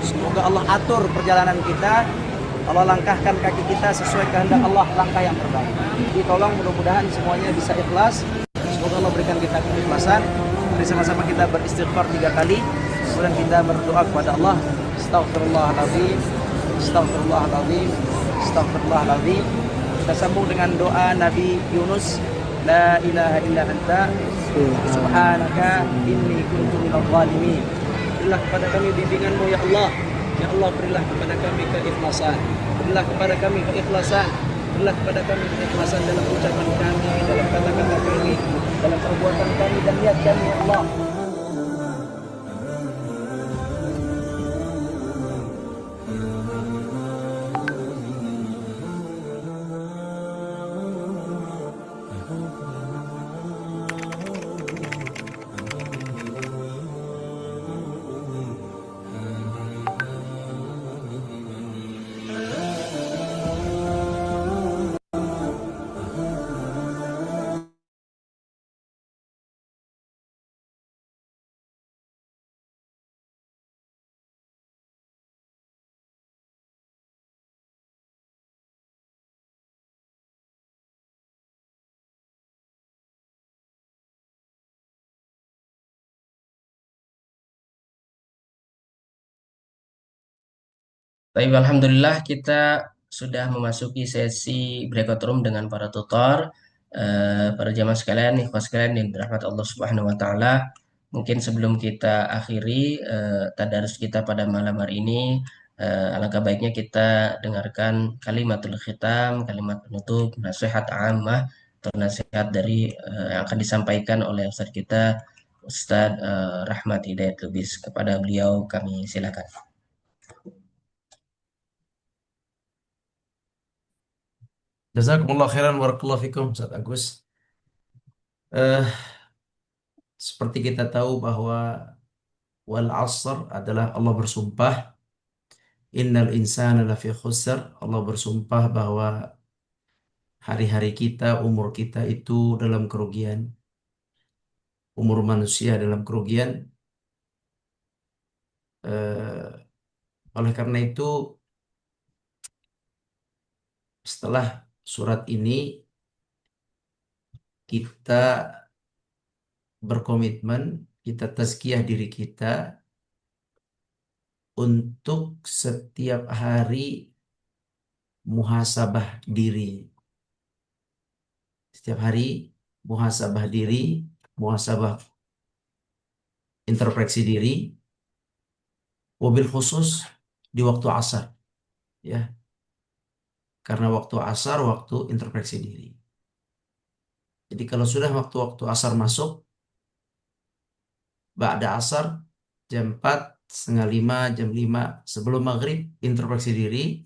Semoga Allah atur perjalanan kita. Allah langkahkan kaki kita sesuai kehendak Allah, langkah yang terbaik. Jadi tolong mudah-mudahan semuanya bisa ikhlas. Semoga Allah berikan kita keikhlasan. Mari sama-sama kita beristighfar 3 kali. Kemudian kita berdoa kepada Allah. Astaghfirullahaladzim, astaghfirullahaladzim, astaghfirullahaladzim. Kita sambung dengan doa Nabi Yunus. La ilaha illa anta subhanaka inni kuntu minadh dhalimin. Berilah kepada kami bimbinganmu ya Allah. Ya Allah, berilah kepada kami keikhlasan. Berilah kepada kami keikhlasan. Berilah kepada kami keikhlasan dalam ucapan kami, dalam kata-kata kami, dalam perbuatan kami dan niat kami ya Allah. Baik, alhamdulillah kita sudah memasuki sesi breakout room dengan para tutor. Para jamaah sekalian, ikhwas sekalian yang dirahmati Allah Subhanahu wa taala. Mungkin sebelum kita akhiri tadarus kita pada malam hari ini, alangkah baiknya kita dengarkan kalimatul khitam, kalimat penutup, nasihat ammah atau nasihat dari yang akan disampaikan oleh Ustaz kita, Ustaz Rahmat Hidayat Lubis. Kepada beliau kami silakan. Jazakumullah khairan barakallahu fikum Ustaz Agus. Eh, Seperti kita tahu bahwa wal asr adalah Allah bersumpah, innal insana lafi khusr. Allah bersumpah bahwa hari-hari kita, umur kita itu dalam kerugian. Umur manusia dalam kerugian. Oleh karena itu, setelah surat ini kita berkomitmen, kita tazkiyah diri kita untuk setiap hari muhasabah diri. Setiap hari muhasabah diri, muhasabah introspeksi diri, wabil khusus di waktu asar, ya. Karena waktu asar waktu introspeksi diri. Jadi kalau sudah waktu-waktu asar masuk, ba'da asar, jam 4, setengah 5, jam 5, sebelum maghrib, introspeksi diri,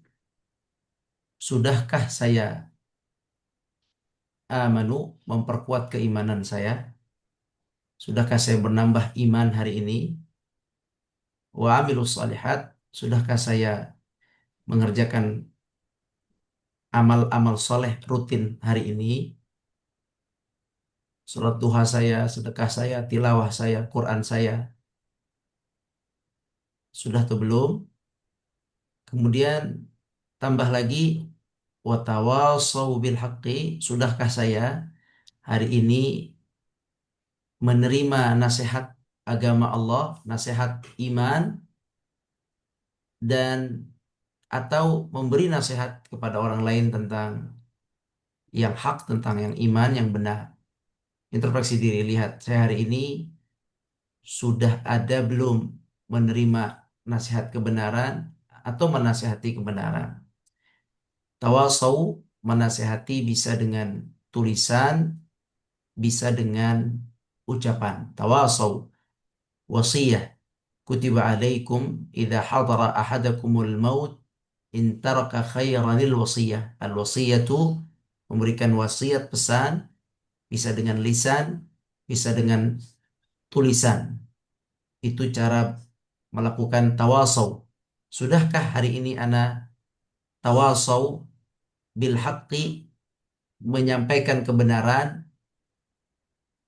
sudahkah saya amanu, memperkuat keimanan saya? Sudahkah saya bernambah iman hari ini? Wa amilus salihat, sudahkah saya mengerjakan amal-amal soleh rutin hari ini? Salat duha saya, sedekah saya, tilawah saya, Quran saya, sudah atau belum? Kemudian tambah lagi, watawasau bil haqqi, sudahkah saya hari ini menerima nasihat agama Allah, nasihat iman, dan atau memberi nasihat kepada orang lain tentang yang hak, tentang yang iman, yang benar. Introspeksi diri, lihat saya hari ini sudah ada belum menerima nasihat kebenaran atau menasihati kebenaran. Tawasau, menasihati bisa dengan tulisan, bisa dengan ucapan. Tawasau, wasiyah. Kutiba alaikum idza hadara ahadakumul maut in taraka khairanil wasiyah. Al wasiyatu, memberikan wasiat, pesan, bisa dengan lisan, bisa dengan tulisan. Itu cara melakukan tawasau. Sudahkah hari ini ana tawasau bil haqqi, menyampaikan kebenaran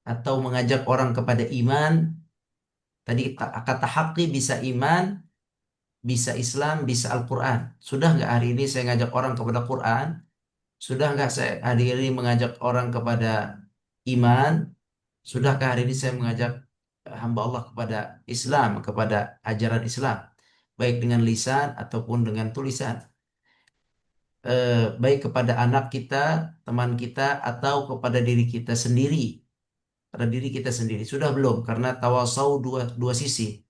atau mengajak orang kepada iman Tadi kata haqqi bisa iman, bisa Islam, bisa Al-Quran. Sudah nggak hari ini saya ngajak orang kepada Quran? Sudah nggak saya hari ini mengajak orang kepada iman? Sudahkah hari ini saya mengajak hamba Allah kepada Islam, kepada ajaran Islam, baik dengan lisan ataupun dengan tulisan, baik kepada anak kita, teman kita, atau kepada diri kita sendiri, pada diri kita sendiri. Sudah belum? Karena tawasau dua sisi,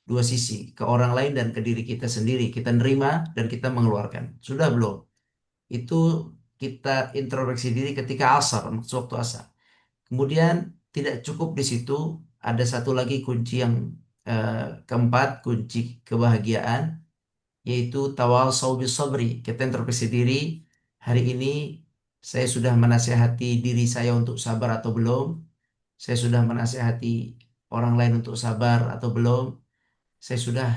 dua sisi, ke orang lain dan ke diri kita sendiri. Kita nerima dan kita mengeluarkan. Sudah belum? Itu kita introspeksi diri ketika asar, waktu asar. Kemudian tidak cukup di situ, ada satu lagi kunci yang keempat, kunci kebahagiaan, yaitu tawasau bis sabri. Kita introspeksi diri, hari ini saya sudah menasihati diri saya untuk sabar atau belum? Saya sudah menasihati orang lain untuk sabar atau belum? Saya sudah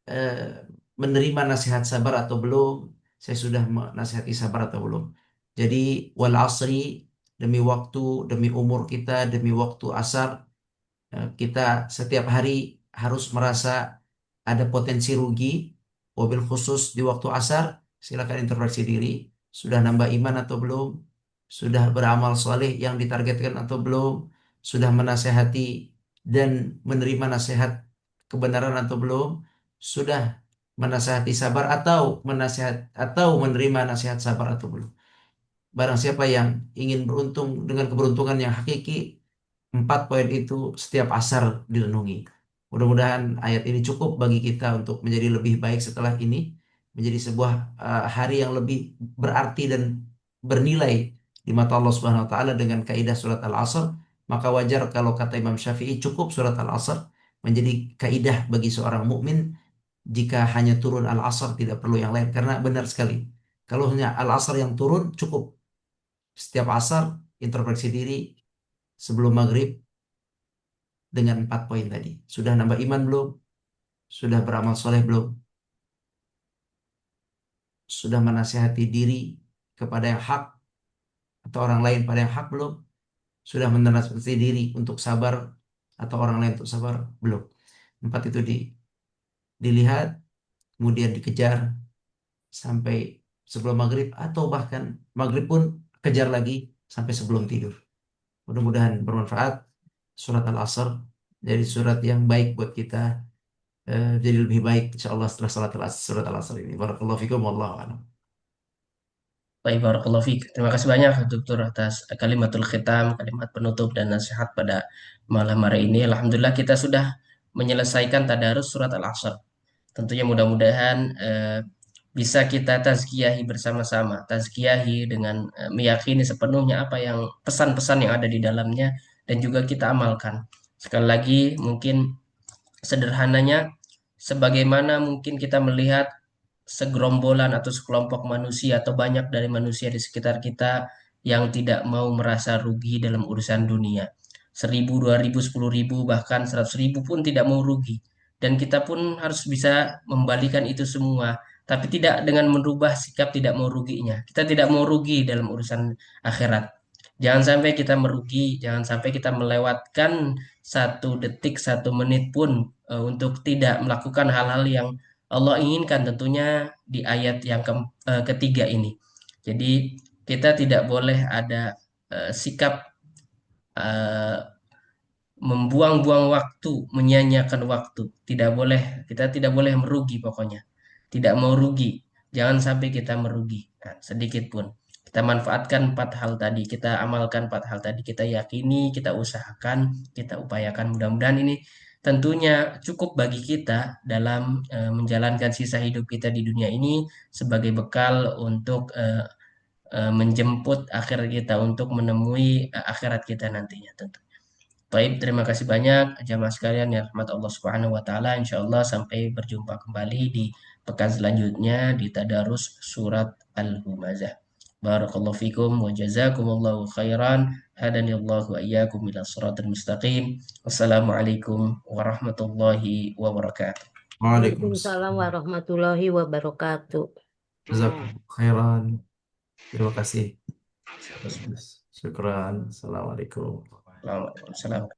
eh, menerima nasihat sabar atau belum? Saya sudah menasihati sabar atau belum? Jadi wal asri, demi waktu, demi umur kita, demi waktu asar, kita setiap hari harus merasa ada potensi rugi. Wabil khusus di waktu asar, silakan introspeksi diri. Sudah nambah iman atau belum? Sudah beramal soleh yang ditargetkan atau belum? Sudah menasehati dan menerima nasihat kebenaran atau belum? Sudah menasehati sabar atau menerima nasihat sabar atau belum? Barang siapa yang ingin beruntung dengan keberuntungan yang hakiki, 4 poin itu setiap asar direnungi. Mudah-mudahan ayat ini cukup bagi kita untuk menjadi lebih baik setelah ini, menjadi sebuah hari yang lebih berarti dan bernilai di mata Allah Subhanahu wa taala dengan kaidah surat Al-Asr. Maka wajar kalau kata Imam Syafi'i cukup surat Al-Asr menjadi kaidah bagi seorang mukmin. Jika hanya turun Al-Asr tidak perlu yang lain, karena benar sekali. Kalau hanya Al-Asr yang turun cukup. Setiap asar introspeksi diri sebelum maghrib dengan 4 poin tadi. Sudah nambah iman belum? Sudah beramal soleh belum? Sudah menasihati diri kepada yang hak atau orang lain pada yang hak belum? Sudah menasihati diri untuk sabar atau orang lain untuk sabar belum? 4 itu dilihat, kemudian dikejar sampai sebelum maghrib, atau bahkan maghrib pun kejar lagi sampai sebelum tidur. Mudah-mudahan bermanfaat. Surat Al-Asr jadi surat yang baik buat kita, jadi lebih baik insyaallah setelah surat Al-Asr ini. Barakallahu fikum wallahu a'lam. Baik, barakallahu fiik. Terima kasih banyak Dokter atas kalimatul khitam, kalimat penutup dan nasihat pada malam hari ini. Alhamdulillah kita sudah menyelesaikan tadarus surat Al-Asr. Tentunya mudah-mudahan bisa kita tazkiyahi bersama-sama, tazkiyahi dengan meyakini sepenuhnya apa yang pesan-pesan yang ada di dalamnya dan juga kita amalkan. Sekali lagi mungkin sederhananya sebagaimana mungkin kita melihat segerombolan atau sekelompok manusia atau banyak dari manusia di sekitar kita yang tidak mau merasa rugi dalam urusan dunia. 1.000, 2.000, 10.000, bahkan 100.000 pun tidak mau rugi. Dan kita pun harus bisa membalikan itu semua. Tapi tidak dengan merubah sikap tidak mau ruginya. Kita tidak mau rugi dalam urusan akhirat. Jangan sampai kita merugi, jangan sampai kita melewatkan 1 detik, 1 menit pun untuk tidak melakukan hal-hal yang Allah inginkan tentunya di ayat yang ketiga ini. Jadi kita tidak boleh ada sikap eh, membuang-buang waktu, menyia-nyiakan waktu. Tidak boleh, kita tidak boleh merugi pokoknya. Tidak mau rugi. Jangan sampai kita merugi. Nah, sedikit pun. Kita manfaatkan 4 hal tadi, kita amalkan 4 hal tadi, kita yakini, kita usahakan, kita upayakan. Mudah-mudahan ini tentunya cukup bagi kita dalam menjalankan sisa hidup kita di dunia ini sebagai bekal untuk menjemput akhir kita, untuk menemui akhirat kita nantinya tentu. Baik, terima kasih banyak jamaah sekalian ya rahmat Allah Subhanahu wa taala. Insyaallah sampai berjumpa kembali di pekan selanjutnya di tadarus surat Al-Humazah. Barakallahu fikum wa jazakumullahu khairan. Hadanillahu wa iyyakum ila shiratal mustaqim. Wassalamualaikum warahmatullahi wabarakatuh. Waalaikumsalam Waalaikumsalam warahmatullahi wabarakatuh. jazakumullah khairan. Terima kasih. Syukran. Assalamualaikum. Waalaikumsalam.